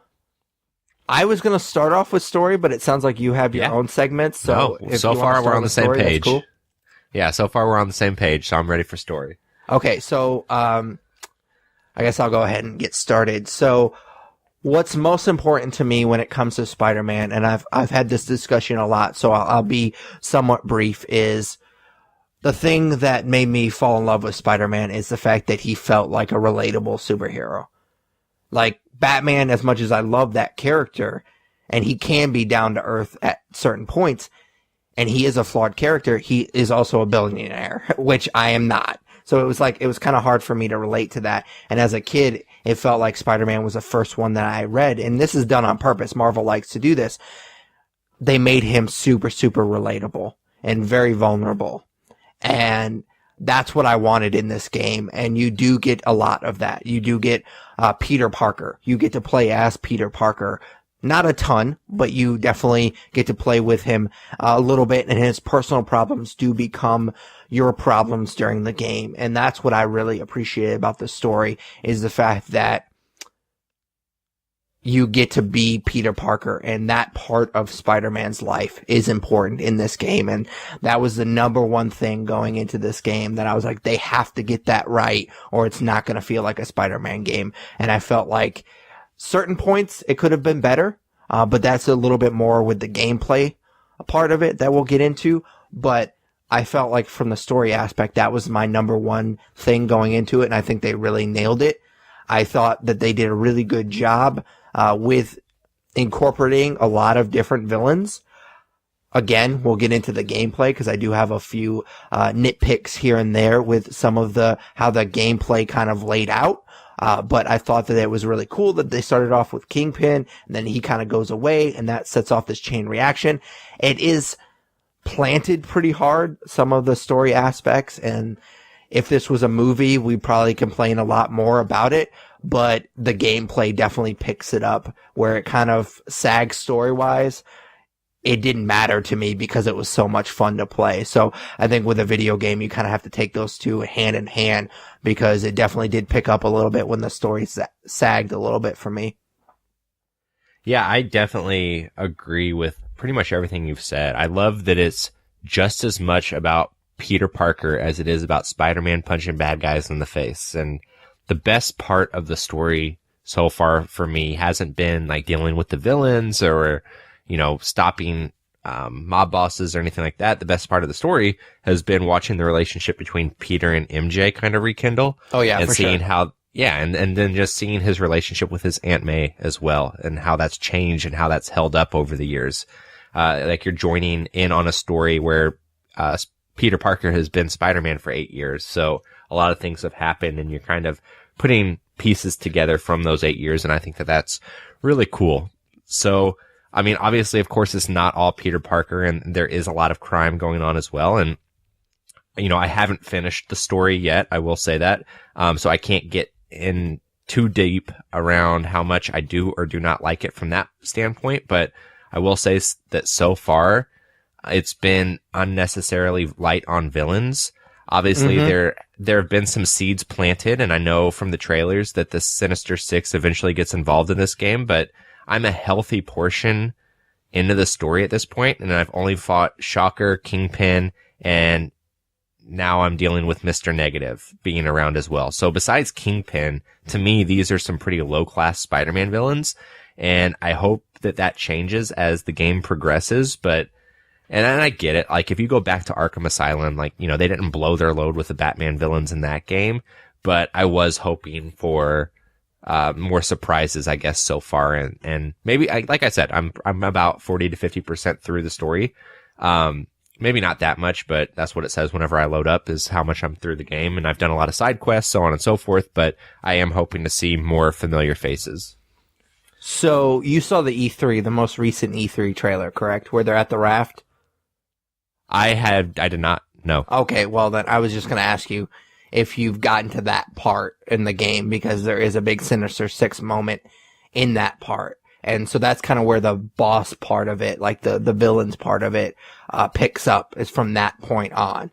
I was going to start off with story, but it sounds like you have your own segments. So, so far we're on the same page. Cool. Yeah, so far we're on the same page, so I'm ready for story. Okay, so, I guess I'll go ahead and get started. So, what's most important to me when it comes to Spider-Man, and I've had this discussion a lot, so I'll be somewhat brief, is the thing that made me fall in love with Spider-Man is the fact that he felt like a relatable superhero. Like, Batman, as much as I love that character, and he can be down to earth at certain points, and he is a flawed character, he is also a billionaire, which I am not. So it was kind of hard for me to relate to that. And as a kid, it felt like Spider-Man was the first one that I read. And this is done on purpose. Marvel likes to do this. They made him super, super relatable and very vulnerable. And that's what I wanted in this game. And you do get a lot of that. You do get Peter Parker. You get to play as Peter Parker. Not a ton, but you definitely get to play with him a little bit, and his personal problems do become your problems during the game. And that's what I really appreciate about the story, is the fact that you get to be Peter Parker, and that part of Spider-Man's life is important in this game. And that was the number one thing going into this game that I was like, they have to get that right, or it's not going to feel like a Spider-Man game. And I felt like certain points it could have been better, but that's a little bit more with the gameplay part of it that we'll get into. But I felt like from the story aspect, that was my number one thing going into it, and I think they really nailed it. I thought that they did a really good job with incorporating a lot of different villains. Again, we'll get into the gameplay because I do have a few nitpicks here and there with some of how the gameplay kind of laid out. But I thought that it was really cool that they started off with Kingpin, and then he kind of goes away, and that sets off this chain reaction. It is planted pretty hard some of the story aspects, and if this was a movie, we'd probably complain a lot more about it, but the gameplay definitely picks it up where it kind of sags story-wise. It didn't matter to me because it was so much fun to play. So I think with a video game, you kind of have to take those two hand in hand because it definitely did pick up a little bit when the story sagged a little bit for me. Yeah, I definitely agree with pretty much everything you've said. I love that it's just as much about Peter Parker as it is about Spider-Man punching bad guys in the face. And the best part of the story so far for me hasn't been like dealing with the villains or, you know, stopping mob bosses or anything like that. The best part of the story has been watching the relationship between Peter and MJ kind of rekindle. Oh yeah, and for seeing sure. how, yeah, and then just seeing his relationship with his Aunt May as well, and how that's changed and how that's held up over the years. Like you're joining in on a story where Peter Parker has been Spider-Man for 8 years, so a lot of things have happened, and you're kind of putting pieces together from those 8 years, and I think that that's really cool. So, I mean, obviously, of course, it's not all Peter Parker, and there is a lot of crime going on as well. And, you know, I haven't finished the story yet. I will say that. So I can't get in too deep around how much I do or do not like it from that standpoint. But I will say that so far, it's been unnecessarily light on villains. Obviously, there have been some seeds planted, and I know from the trailers that the Sinister Six eventually gets involved in this game, but I'm a healthy portion into the story at this point, and I've only fought Shocker, Kingpin, and now I'm dealing with Mr. Negative being around as well. So besides Kingpin, to me, these are some pretty low-class Spider-Man villains, and I hope that that changes as the game progresses, but and I get it. Like, if you go back to Arkham Asylum, like, you know, they didn't blow their load with the Batman villains in that game, but I was hoping for more surprises, I guess, so far. And maybe, like I said, I'm about 40 to 50% through the story. Maybe not that much, but that's what it says whenever I load up is how much I'm through the game. And I've done a lot of side quests, so on and so forth, but I am hoping to see more familiar faces. So you saw the E3, the most recent E3 trailer, correct? Where they're at the raft? I did not know. Okay, well then I was just going to ask you if you've gotten to that part in the game, because there is a big Sinister Six moment in that part. And so that's kind of where the boss part of it, like the villains part of it, picks up, is from that point on.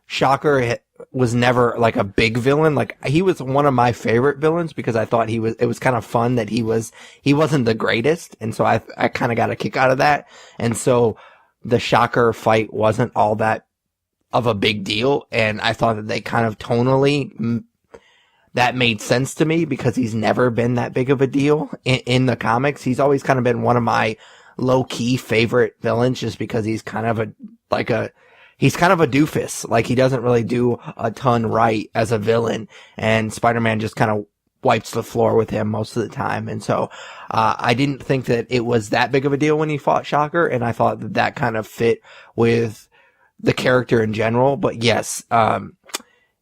Shocker was never like a big villain. Like, he was one of my favorite villains because I thought it was kind of fun that he wasn't the greatest. And so I kind of got a kick out of that. And so the Shocker fight wasn't all that of a big deal, and I thought that they kind of tonally, that made sense to me because he's never been that big of a deal in the comics. He's always kind of been one of my low-key favorite villains just because he's kind of a doofus. Like, he doesn't really do a ton right as a villain, and Spider-Man just kind of wipes the floor with him most of the time. And so I didn't think that it was that big of a deal when he fought Shocker, and I thought that that kind of fit with the character in general. But yes,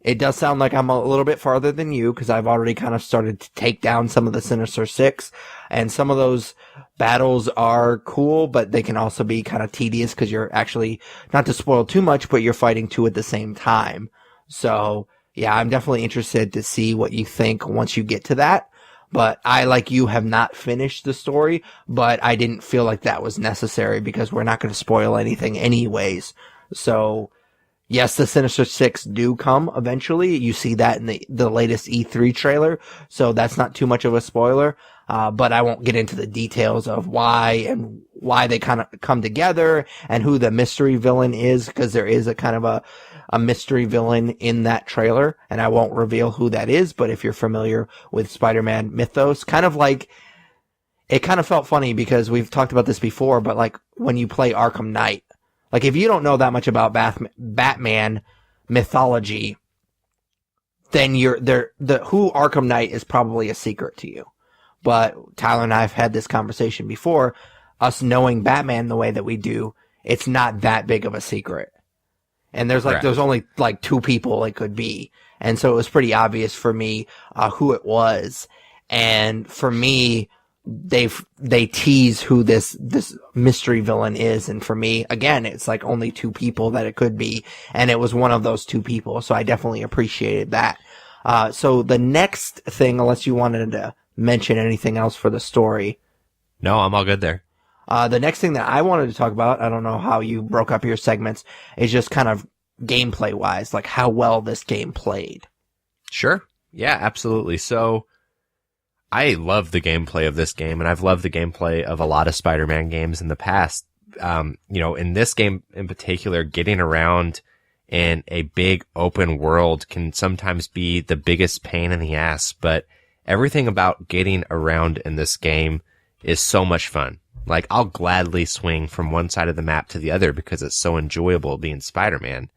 it does sound like I'm a little bit farther than you because I've already kind of started to take down some of the Sinister Six, and some of those battles are cool, but they can also be kind of tedious because you're actually, not to spoil too much, but you're fighting two at the same time. So yeah, I'm definitely interested to see what you think once you get to that. But I, like you, have not finished the story, but I didn't feel like that was necessary because we're not going to spoil anything anyways. So yes, the Sinister Six do come eventually. You see that in the latest E3 trailer, so that's not too much of a spoiler. But I won't get into the details of why they kind of come together and who the mystery villain is, because there is a kind of a mystery villain in that trailer, and I won't reveal who that is. But if you're familiar with Spider-Man mythos, kind of like, it kind of felt funny because we've talked about this before, but like when you play Arkham Knight, like if you don't know that much about Batman mythology, then who Arkham Knight is probably a secret to you. But Tyler and I have had this conversation before. Us knowing Batman the way that we do, it's not that big of a secret. And there's only like two people it could be. And so it was pretty obvious for me, who it was. And for me, they tease who this mystery villain is. And for me, again, it's like only two people that it could be. And it was one of those two people. So I definitely appreciated that. So the next thing, unless you wanted to mention anything else for the story. No, I'm all good there. The next thing that I wanted to talk about, I don't know how you broke up your segments, is just kind of gameplay wise, like how well this game played. Sure. Yeah, absolutely. So I love the gameplay of this game, and I've loved the gameplay of a lot of Spider-Man games in the past. In this game in particular, getting around in a big open world can sometimes be the biggest pain in the ass, but everything about getting around in this game is so much fun. Like, I'll gladly swing from one side of the map to the other because it's so enjoyable being Spider-Man.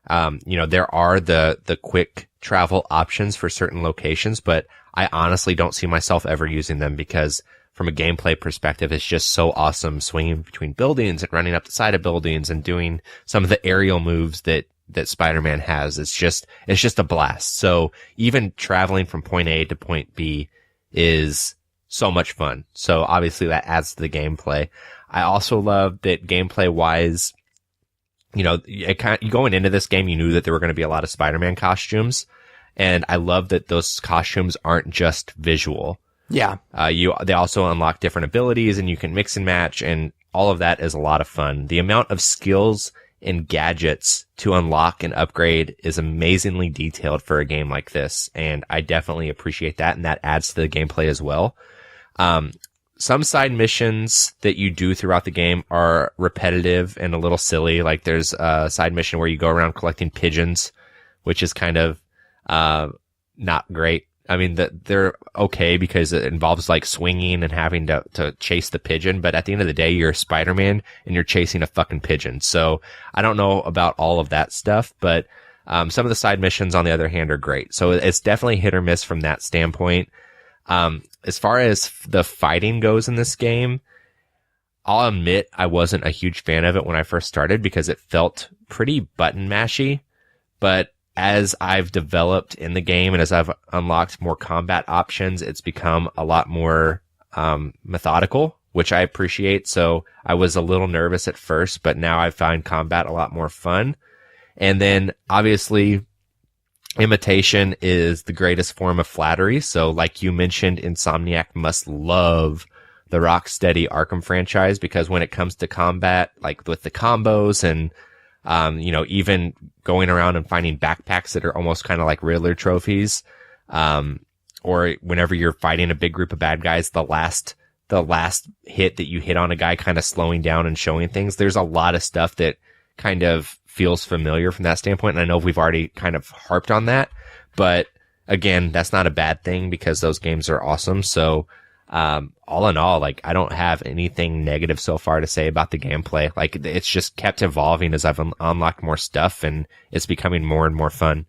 There are the quick travel options for certain locations, but I honestly don't see myself ever using them because from a gameplay perspective, it's just so awesome swinging between buildings and running up the side of buildings and doing some of the aerial moves that Spider-Man has. It's just a blast. So even traveling from point A to point B is so much fun. So obviously that adds to the gameplay. I also love that gameplay wise, going into this game, you knew that there were going to be a lot of Spider-Man costumes. And I love that those costumes aren't just visual. Yeah. They also unlock different abilities and you can mix and match, and all of that is a lot of fun. The amount of skills and gadgets to unlock and upgrade is amazingly detailed for a game like this. And I definitely appreciate that. And that adds to the gameplay as well. Some side missions that you do throughout the game are repetitive and a little silly. Like there's a side mission where you go around collecting pigeons, which is kind of, not great. I mean, they're okay because it involves like swinging and having to chase the pigeon. But at the end of the day, you're Spider-Man and you're chasing a fucking pigeon. So I don't know about all of that stuff, but, some of the side missions on the other hand are great. So it's definitely hit or miss from that standpoint. As far as the fighting goes in this game, I'll admit I wasn't a huge fan of it when I first started because it felt pretty button mashy, but as I've developed in the game and as I've unlocked more combat options, it's become a lot more, methodical, which I appreciate. So I was a little nervous at first, but now I find combat a lot more fun. And then obviously imitation is the greatest form of flattery. So like you mentioned, Insomniac must love the Rocksteady Arkham franchise because when it comes to combat, like with the combos and, even going around and finding backpacks that are almost kind of like Riddler trophies, or whenever you're fighting a big group of bad guys, the last hit that you hit on a guy kind of slowing down and showing things. There's a lot of stuff that kind of feels familiar from that standpoint. And I know we've already kind of harped on that, but again, that's not a bad thing because those games are awesome. So, all in all, like I don't have anything negative so far to say about the gameplay. Like it's just kept evolving as I've unlocked more stuff and it's becoming more and more fun.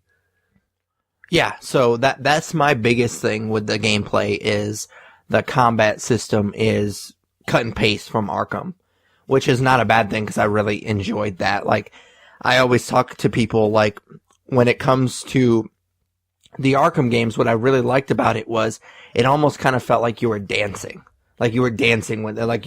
Yeah. So that's my biggest thing with the gameplay is the combat system is cut and paste from Arkham, which is not a bad thing because I really enjoyed that. Like I always talk to people like when it comes to the Arkham games, what I really liked about it was it almost kind of felt like you were dancing. Like you were dancing with it. Like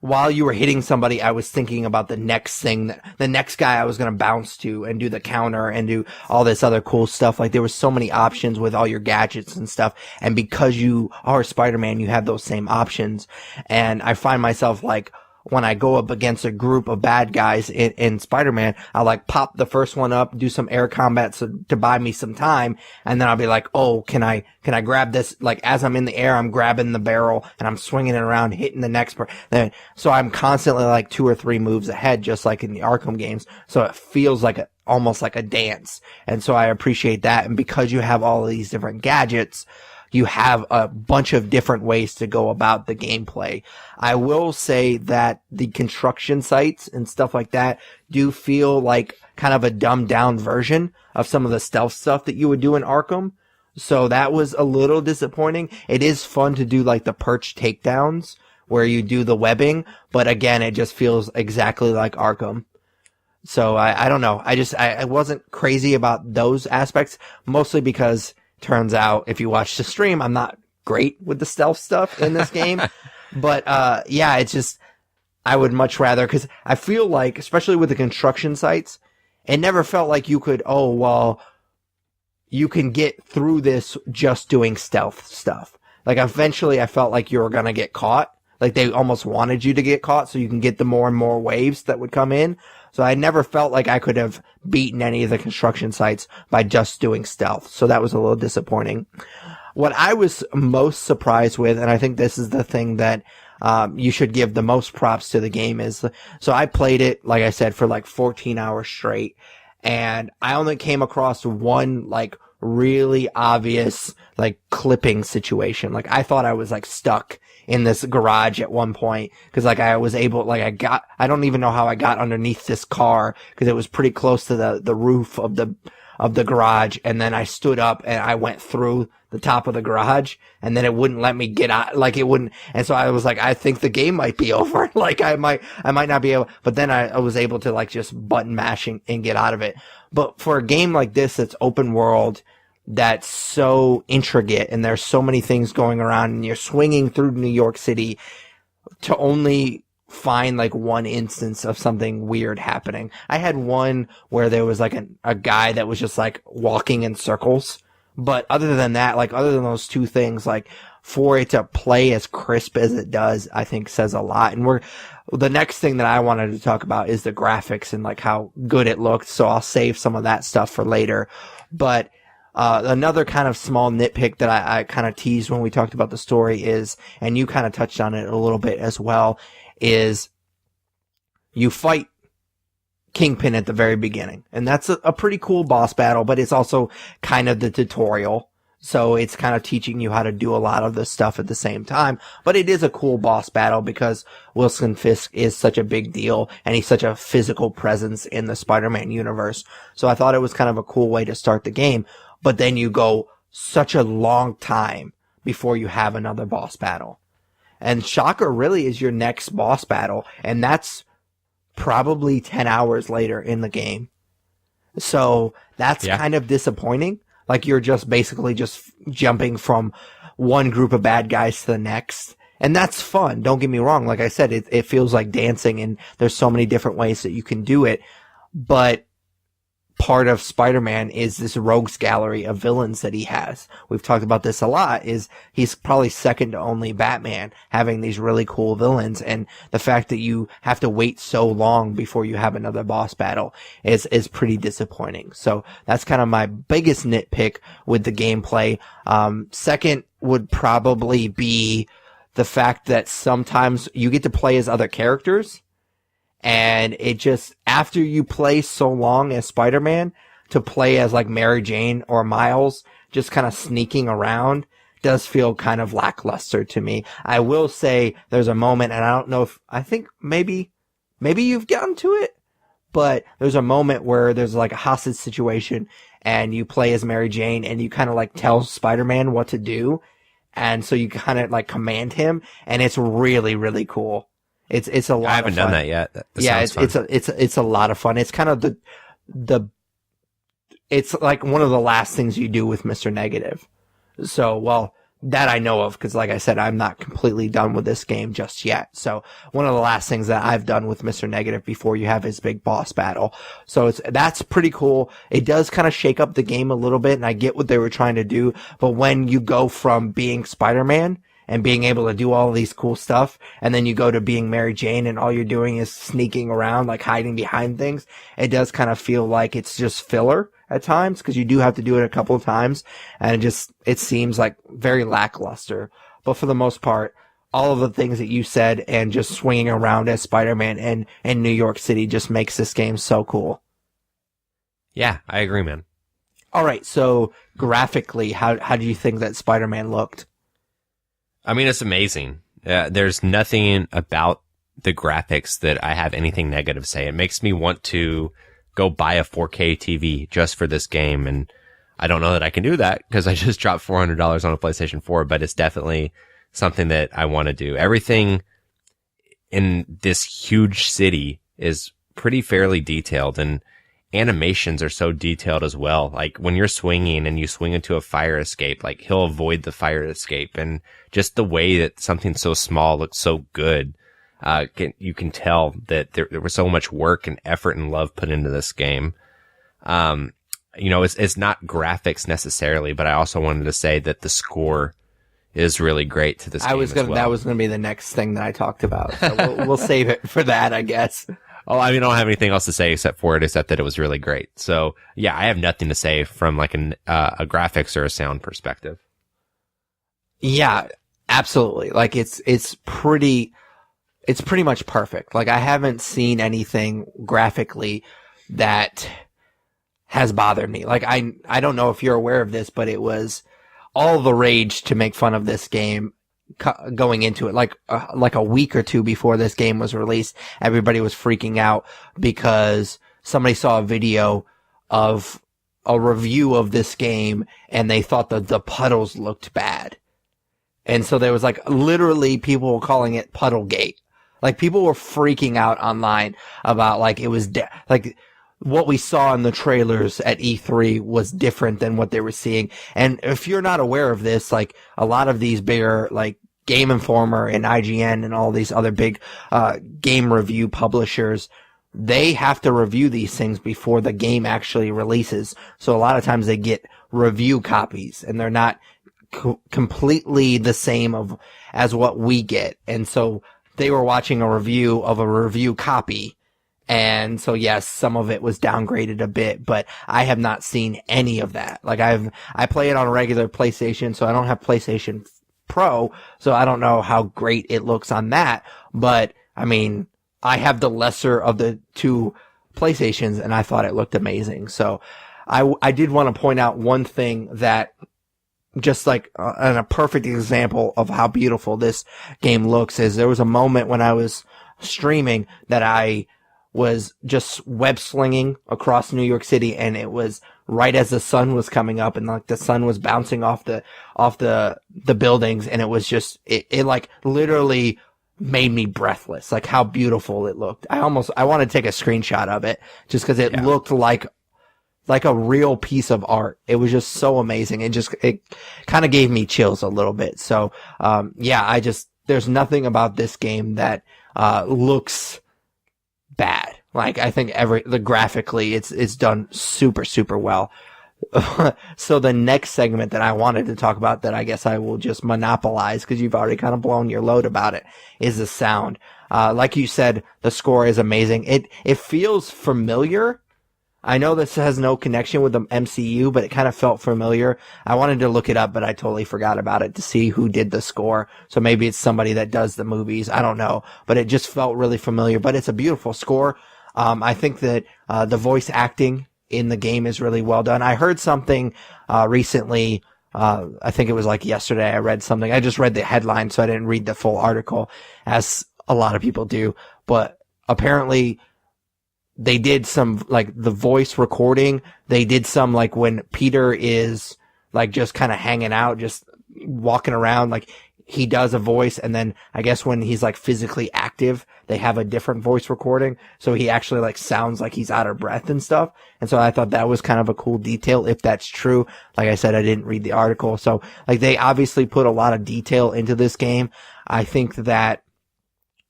while you were hitting somebody, I was thinking about the next thing, the next guy I was going to bounce to and do the counter and do all this other cool stuff. Like there was so many options with all your gadgets and stuff. And because you are Spider-Man, you have those same options. And I find myself like, when I go up against a group of bad guys in Spider-Man, I'll like pop the first one up, do some air combat to buy me some time. And then I'll be like, oh, can I grab this? Like as I'm in the air, I'm grabbing the barrel and I'm swinging it around, hitting the next person. So I'm constantly like 2 or 3 moves ahead, just like in the Arkham games. So it feels like almost like a dance. And so I appreciate that. And because you have all of these different gadgets, you have a bunch of different ways to go about the gameplay. I will say that the construction sites and stuff like that do feel like kind of a dumbed down version of some of the stealth stuff that you would do in Arkham. So that was a little disappointing. It is fun to do like the perch takedowns where you do the webbing, but again, it just feels exactly like Arkham. So I don't know. I wasn't crazy about those aspects, mostly because turns out if you watch the stream, I'm not great with the stealth stuff in this game. But, yeah, it's just, I would much rather, cause I feel like, especially with the construction sites, it never felt like you could, oh, well, you can get through this just doing stealth stuff. Like, eventually I felt like you were gonna get caught. Like, they almost wanted you to get caught so you can get the more and more waves that would come in. So I never felt like I could have beaten any of the construction sites by just doing stealth. So that was a little disappointing. What I was most surprised with, and I think this is the thing that you should give the most props to the game is, so I played it, like I said, for like 14 hours straight, and I only came across one like really obvious like clipping situation. Like I thought I was like stuck in this garage at one point because like I was able, like I don't even know how I got underneath this car because it was pretty close to the roof of the garage, and then I stood up and I went through the top of the garage, and then it wouldn't let me get out, like it wouldn't, and so I was like, I think the game might be over, like I might not be able, but then I was able to like just button mashing and get out of it. But for a game like this that's open world, that's so intricate, and there's so many things going around, and you're swinging through New York City to only find like one instance of something weird happening. I had one where there was like a guy that was just like walking in circles. But other than that, like other than those two things, like for it to play as crisp as it does, I think says a lot. And the next thing that I wanted to talk about is the graphics and like how good it looked. So I'll save some of that stuff for later. But another kind of small nitpick that I kind of teased when we talked about the story is, and you kind of touched on it a little bit as well, is you fight Kingpin at the very beginning. And that's a pretty cool boss battle, but it's also kind of the tutorial. So it's kind of teaching you how to do a lot of this stuff at the same time. But it is a cool boss battle because Wilson Fisk is such a big deal and he's such a physical presence in the Spider-Man universe. So I thought it was kind of a cool way to start the game. But then you go such a long time before you have another boss battle. And Shocker really is your next boss battle. And that's probably 10 hours later in the game. So that's kind of disappointing. Like you're just basically just jumping from one group of bad guys to the next. And that's fun. Don't get me wrong. Like I said, it feels like dancing and there's so many different ways that you can do it. But part of Spider-Man is this rogues gallery of villains that he has. We've talked about this a lot, is he's probably second to only Batman having these really cool villains, and the fact that you have to wait so long before you have another boss battle is pretty disappointing. So that's kind of my biggest nitpick with the gameplay. Second would probably be the fact that sometimes you get to play as other characters. And it just, after you play so long as Spider-Man, to play as like Mary Jane or Miles, just kind of sneaking around, does feel kind of lackluster to me. I will say there's a moment, and I don't know if, I think maybe you've gotten to it, but there's a moment where there's like a hostage situation, and you play as Mary Jane, and you kind of like tell Spider-Man what to do, and so you kind of like command him, and it's really, really cool. It's a lot of fun. I haven't done that yet. It's a lot of fun. It's kind of it's like one of the last things you do with Mr. Negative. So, well, that I know of, because like I said, I'm not completely done with this game just yet. So one of the last things that I've done with Mr. Negative before you have his big boss battle. So that's pretty cool. It does kind of shake up the game a little bit, and I get what they were trying to do. But when you go from being Spider-Man and being able to do all of these cool stuff, and then you go to being Mary Jane and all you're doing is sneaking around, like hiding behind things, it does kind of feel like it's just filler at times, because you do have to do it a couple of times, and it seems like very lackluster. But for the most part, all of the things that you said and just swinging around as Spider-Man in New York City just makes this game so cool. Yeah, I agree, man. All right, so graphically, how do you think that Spider-Man looked? I mean, it's amazing. There's nothing about the graphics that I have anything negative to say. It makes me want to go buy a 4K TV just for this game. And I don't know that I can do that because I just dropped $400 on a PlayStation 4, but it's definitely something that I want to do. Everything in this huge city is pretty fairly detailed, and animations are so detailed as well. Like when you're swinging and you swing into a fire escape, like he'll avoid the fire escape, and just the way that something so small looks so good. You can tell that there was so much work and effort and love put into this game. It's not graphics necessarily, but I also wanted to say that the score is really great to this game as well. That was gonna be the next thing that I talked about. So we'll save it for that, I guess. Oh, I don't have anything else to say except that it was really great. So yeah, I have nothing to say from like a graphics or a sound perspective. Yeah, absolutely. Like it's pretty much perfect. Like I haven't seen anything graphically that has bothered me. Like I don't know if you're aware of this, but it was all the rage to make fun of this game going into it. Like a week or two before this game was released, everybody was freaking out because somebody saw a video of a review of this game and they thought that the puddles looked bad. And so there was like literally people were calling it Puddlegate. Like people were freaking out online about like it was like what we saw in the trailers at E3 was different than what they were seeing. And if you're not aware of this, like a lot of these bigger, like Game Informer and IGN and all these other big, game review publishers, they have to review these things before the game actually releases. So a lot of times they get review copies and they're not completely the same as what we get. And so they were watching a review of a review copy. And so yes, some of it was downgraded a bit, but I have not seen any of that. Like I play it on a regular PlayStation, so I don't have PlayStation Pro, so I don't know how great it looks on that. But I mean, I have the lesser of the two PlayStations and I thought it looked amazing. So I did want to point out one thing that just like a perfect example of how beautiful this game looks is there was a moment when I was streaming that I was just web slinging across New York City, and it was right as the sun was coming up, and like the sun was bouncing off the buildings, and it was just it like literally made me breathless, like how beautiful it looked. I want to take a screenshot of it just because it looked like a real piece of art. It was just so amazing. It kind of gave me chills a little bit. So there's nothing about this game that looks bad. Like I think graphically it's done super, super well. So the next segment that I wanted to talk about that I guess I will just monopolize because you've already kind of blown your load about it is the sound. Like you said, the score is amazing. It feels familiar. I know this has no connection with the MCU, but it kind of felt familiar. I wanted to look it up, but I totally forgot about it to see who did the score. So maybe it's somebody that does the movies. I don't know, but it just felt really familiar, but it's a beautiful score. I think that, the voice acting in the game is really well done. I heard something, recently, I think it was like yesterday. I read something. I just read the headline, so I didn't read the full article as a lot of people do, but apparently they did some, like, the voice recording. They did some, like, when Peter is, like, just kind of hanging out, just walking around, like, he does a voice, and then I guess when he's, like, physically active, they have a different voice recording, so he actually, like, sounds like he's out of breath and stuff. And so I thought that was kind of a cool detail, if that's true. Like I said, I didn't read the article, so, like, they obviously put a lot of detail into this game. I think that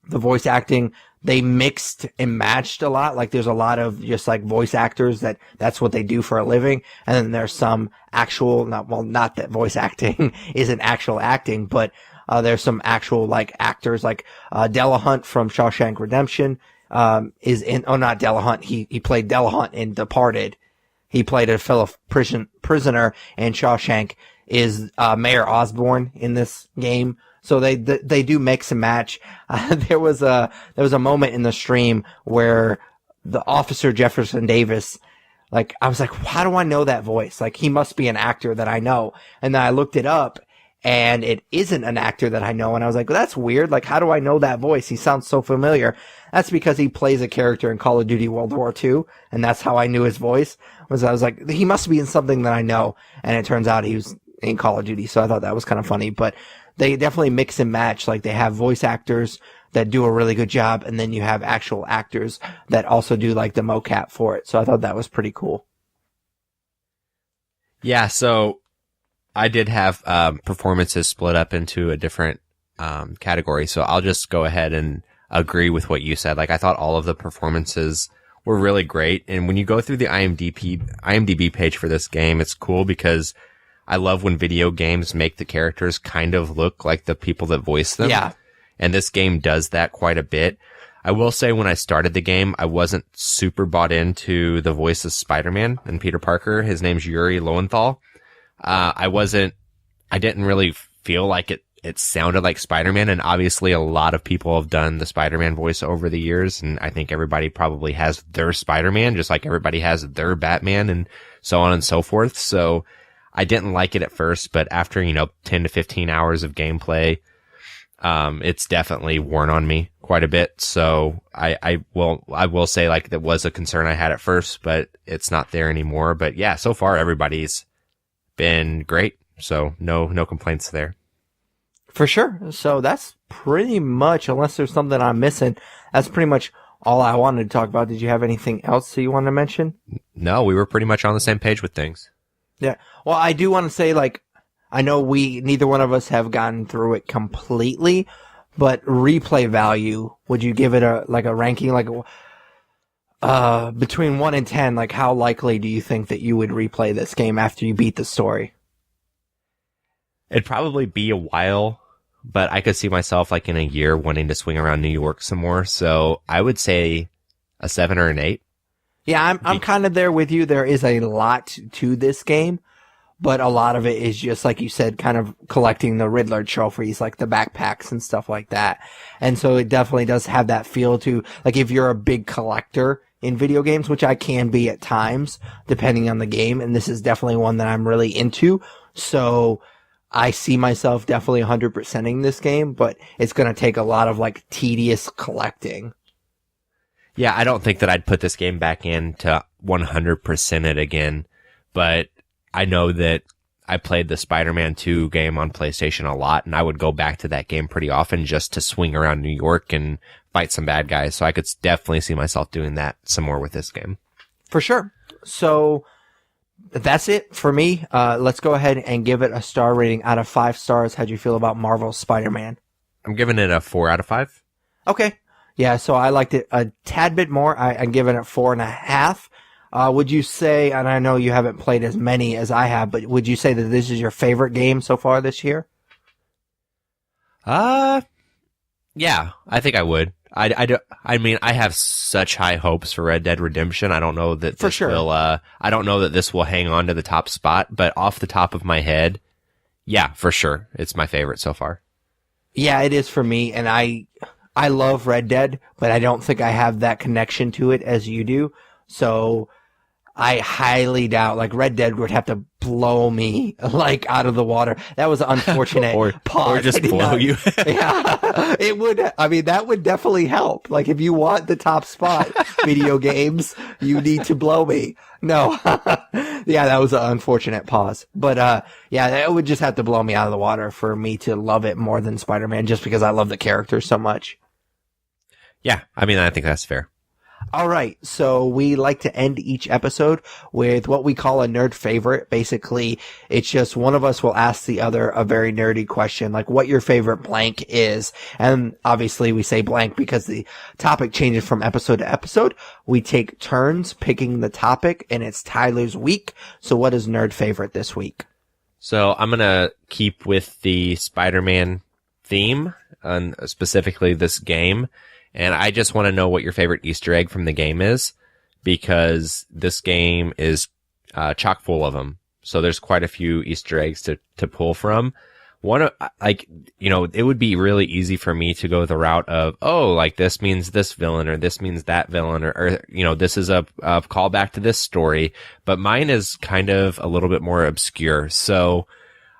the voice acting, they mixed and matched a lot. Like there's a lot of just like voice actors that's what they do for a living. And then there's some actual, not that voice acting isn't actual acting, but, there's some actual like actors like, Delahunt from Shawshank Redemption, not Delahunt. He played Delahunt in Departed. He played a fellow prisoner, and Shawshank is, Mayor Osborn in this game. So they do mix and match. There was a moment in the stream where the officer Jefferson Davis, like, I was like, how do I know that voice? Like, he must be an actor that I know. And then I looked it up and it isn't an actor that I know. And I was like, well, that's weird. Like, how do I know that voice? He sounds so familiar. That's because he plays a character in Call of Duty World War II. And that's how I knew his voice. I was like, he must be in something that I know. And it turns out he was in Call of Duty. So I thought that was kind of funny, but they definitely mix and match. Like they have voice actors that do a really good job, and then you have actual actors that also do like the mocap for it. So I thought that was pretty cool. Yeah, so I did have performances split up into a different category, so I'll just go ahead and agree with what you said. Like, I thought all of the performances were really great, and when you go through the IMDb page for this game, it's cool because I love when video games make the characters kind of look like the people that voice them. Yeah. And this game does that quite a bit. I will say when I started the game, I wasn't super bought into the voice of Spider-Man and Peter Parker. His name's Yuri Lowenthal. I didn't really feel like it sounded like Spider-Man, and obviously a lot of people have done the Spider-Man voice over the years, and I think everybody probably has their Spider-Man, just like everybody has their Batman and so on and so forth. So I didn't like it at first, but after, 10 to 15 hours of gameplay, it's definitely worn on me quite a bit. So I will say, like, that was a concern I had at first, but it's not there anymore. But yeah, so far everybody's been great. So no complaints there. For sure. So that's pretty much, unless there's something I'm missing, that's pretty much all I wanted to talk about. Did you have anything else that you want to mention? No, we were pretty much on the same page with things. Yeah. Well, I do want to say, like, I know neither one of us have gotten through it completely, but replay value, would you give it a ranking, like, between 1 and 10, like, how likely do you think that you would replay this game after you beat the story? It'd probably be a while, but I could see myself, like, in a year wanting to swing around New York some more. So I would say a 7 or an 8. Yeah, I'm kind of there with you. There is a lot to this game, but a lot of it is just, like you said, kind of collecting the Riddler trophies, like the backpacks and stuff like that. And so it definitely does have that feel to, like, if you're a big collector in video games, which I can be at times, depending on the game, and this is definitely one that I'm really into. So I see myself definitely 100%ing this game, but it's going to take a lot of, like, tedious collecting. Yeah, I don't think that I'd put this game back in to 100% it again, but I know that I played the Spider-Man 2 game on PlayStation a lot, and I would go back to that game pretty often just to swing around New York and fight some bad guys. So I could definitely see myself doing that some more with this game. For sure. So that's it for me. Let's go ahead and give it a star rating out of 5 stars. How'd you feel about Marvel's Spider-Man? I'm giving it a 4 out of 5. Okay. Yeah, so I liked it a tad bit more. I'm giving it 4.5. Would you say, and I know you haven't played as many as I have, but would you say that this is your favorite game so far this year? Yeah, I think I would. I mean, I have such high hopes for Red Dead Redemption. I don't know that for sure. I don't know that this will hang on to the top spot, but off the top of my head, yeah, for sure. It's my favorite so far. Yeah, it is for me, and I love Red Dead, but I don't think I have that connection to it as you do. So I highly doubt, like, Red Dead would have to blow me, like, out of the water. That was unfortunate. or just blow you. Yeah, it would. I mean, that would definitely help. Like, if you want the top spot, video games, you need to blow me. No. Yeah, that was an unfortunate pause. But, yeah, it would just have to blow me out of the water for me to love it more than Spider-Man, just because I love the character so much. Yeah, I mean, I think that's fair. All right, so we like to end each episode with what we call a nerd favorite. Basically, it's just one of us will ask the other a very nerdy question, like what your favorite blank is. And obviously we say blank because the topic changes from episode to episode. We take turns picking the topic, and it's Tyler's week. So what is nerd favorite this week? So I'm going to keep with the Spider-Man theme, and specifically this game. And I just want to know what your favorite Easter egg from the game is, because this game is chock full of them. So there's quite a few Easter eggs to pull from. One, like, you know, it would be really easy for me to go the route of, oh, like this means this villain, or this means that villain, or you know, this is a callback to this story. But mine is kind of a little bit more obscure. So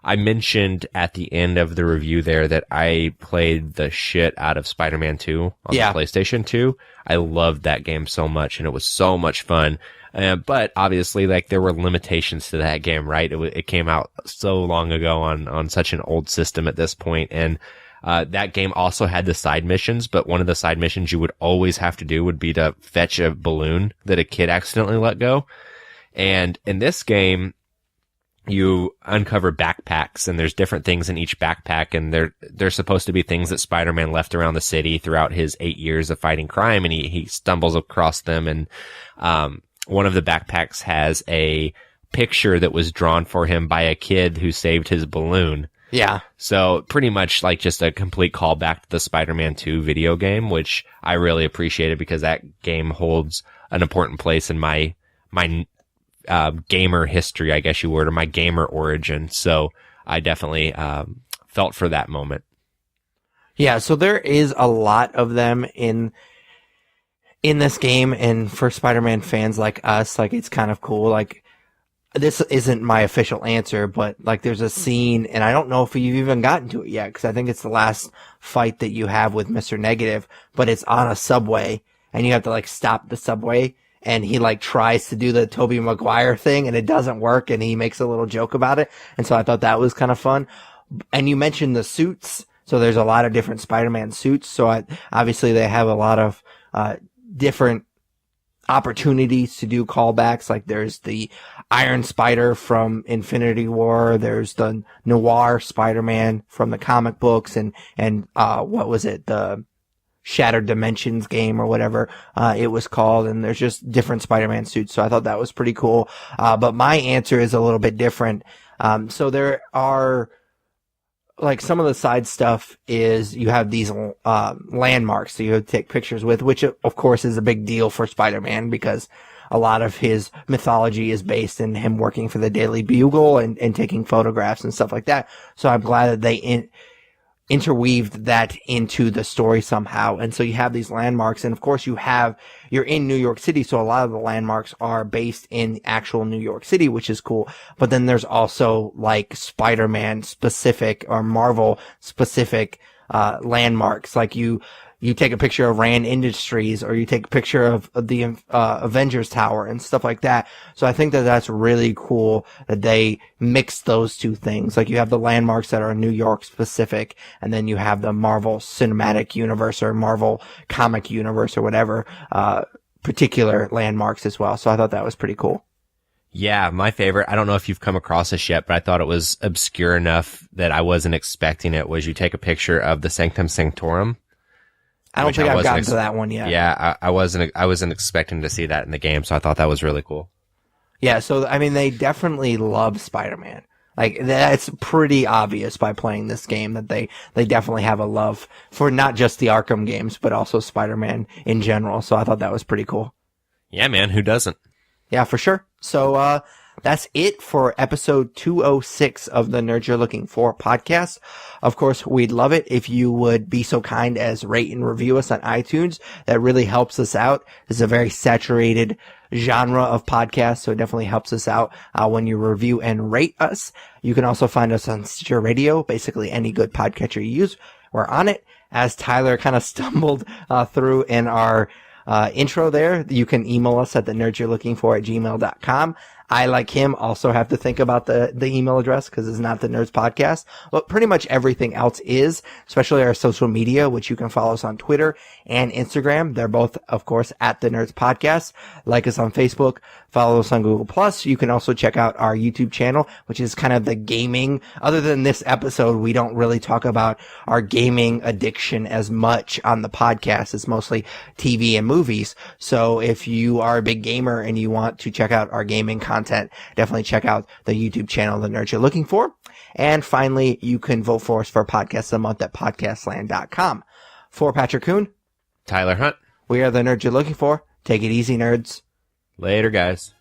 I mentioned at the end of the review there that I played the shit out of Spider-Man 2 on the PlayStation 2. I loved that game so much, and it was so much fun. But obviously, like, there were limitations to that game, right? It came out so long ago on such an old system at this point. And That game also had the side missions, but one of the side missions you would always have to do would be to fetch a balloon that a kid accidentally let go. And in this game, you uncover backpacks, and there's different things in each backpack, and they're supposed to be things that Spider-Man left around the city throughout his 8 years of fighting crime, and he stumbles across them, and one of the backpacks has a picture that was drawn for him by a kid who saved his balloon. Yeah. So pretty much like just a complete callback to the Spider-Man 2 video game, which I really appreciated because that game holds an important place in my gamer history, I guess you would, or my gamer origin. So I definitely felt for that moment. Yeah, so there is a lot of them in this game, and for Spider-Man fans like us, like, it's kind of cool. Like, this isn't my official answer, but like, there's a scene, and I don't know if you've even gotten to it yet, because I think it's the last fight that you have with Mr. Negative, but it's on a subway, and you have to like stop the subway, and he like tries to do the Tobey Maguire thing, and it doesn't work, and he makes a little joke about it, and so I thought that was kind of fun. And you mentioned the suits, so there's a lot of different Spider-Man suits, so obviously they have a lot of different opportunities to do callbacks. Like, there's the Iron Spider from Infinity War, there's the Noir Spider-Man from the comic books, and what was it, the Shattered Dimensions game or whatever it was called, and there's just different Spider-Man suits, so I thought that was pretty cool. But my answer is a little bit different. So there are, like, some of the side stuff is you have these landmarks that you have to take pictures with, which of course is a big deal for Spider-Man because a lot of his mythology is based in him working for the Daily Bugle and taking photographs and stuff like that. So I'm glad that they interweaved that into the story somehow. And so you have these landmarks, and of course you're in New York City, so a lot of the landmarks are based in actual New York City, which is cool. But then there's also like Spider-Man specific or Marvel specific landmarks. Like you take a picture of Rand Industries, or you take a picture of the Avengers Tower and stuff like that. So I think that that's really cool that they mix those two things. Like, you have the landmarks that are New York specific, and then you have the Marvel Cinematic Universe or Marvel Comic Universe or whatever particular landmarks as well. So I thought that was pretty cool. Yeah, my favorite, I don't know if you've come across this yet, but I thought it was obscure enough that I wasn't expecting it, was you take a picture of the Sanctum Sanctorum. I don't think I've gotten to that one yet. Yeah, I wasn't expecting to see that in the game, so I thought that was really cool. Yeah, so, I mean, they definitely love Spider-Man. Like, that's pretty obvious by playing this game that they definitely have a love for not just the Arkham games, but also Spider-Man in general. So I thought that was pretty cool. Yeah, man, who doesn't? Yeah, for sure. So, that's it for episode 206 of the Nerd You're Looking For podcast. Of course, we'd love it if you would be so kind as rate and review us on iTunes. That really helps us out. This is a very saturated genre of podcasts, so it definitely helps us out when you review and rate us. You can also find us on Stitcher Radio, basically any good podcatcher you use. We're on it. As Tyler kind of stumbled through in our intro there, you can email us at thenerdsyou'relooking4@gmail.com. I, like him, also have to think about the email address because it's not the Nerds Podcast. But pretty much everything else is, especially our social media, which you can follow us on Twitter and Instagram. They're both, of course, at the Nerds Podcast. Like us on Facebook, follow us on Google+. You can also check out our YouTube channel, which is kind of the gaming. Other than this episode, we don't really talk about our gaming addiction as much on the podcast. It's mostly TV and movies. So if you are a big gamer and you want to check out our gaming content, definitely check out the YouTube channel, The Nerd You're Looking For. And finally, you can vote for us for Podcast of the Month at podcastland.com. For Patrick Kuhn, Tyler Hunt, we are The Nerd You're Looking For. Take it easy, nerds. Later, guys.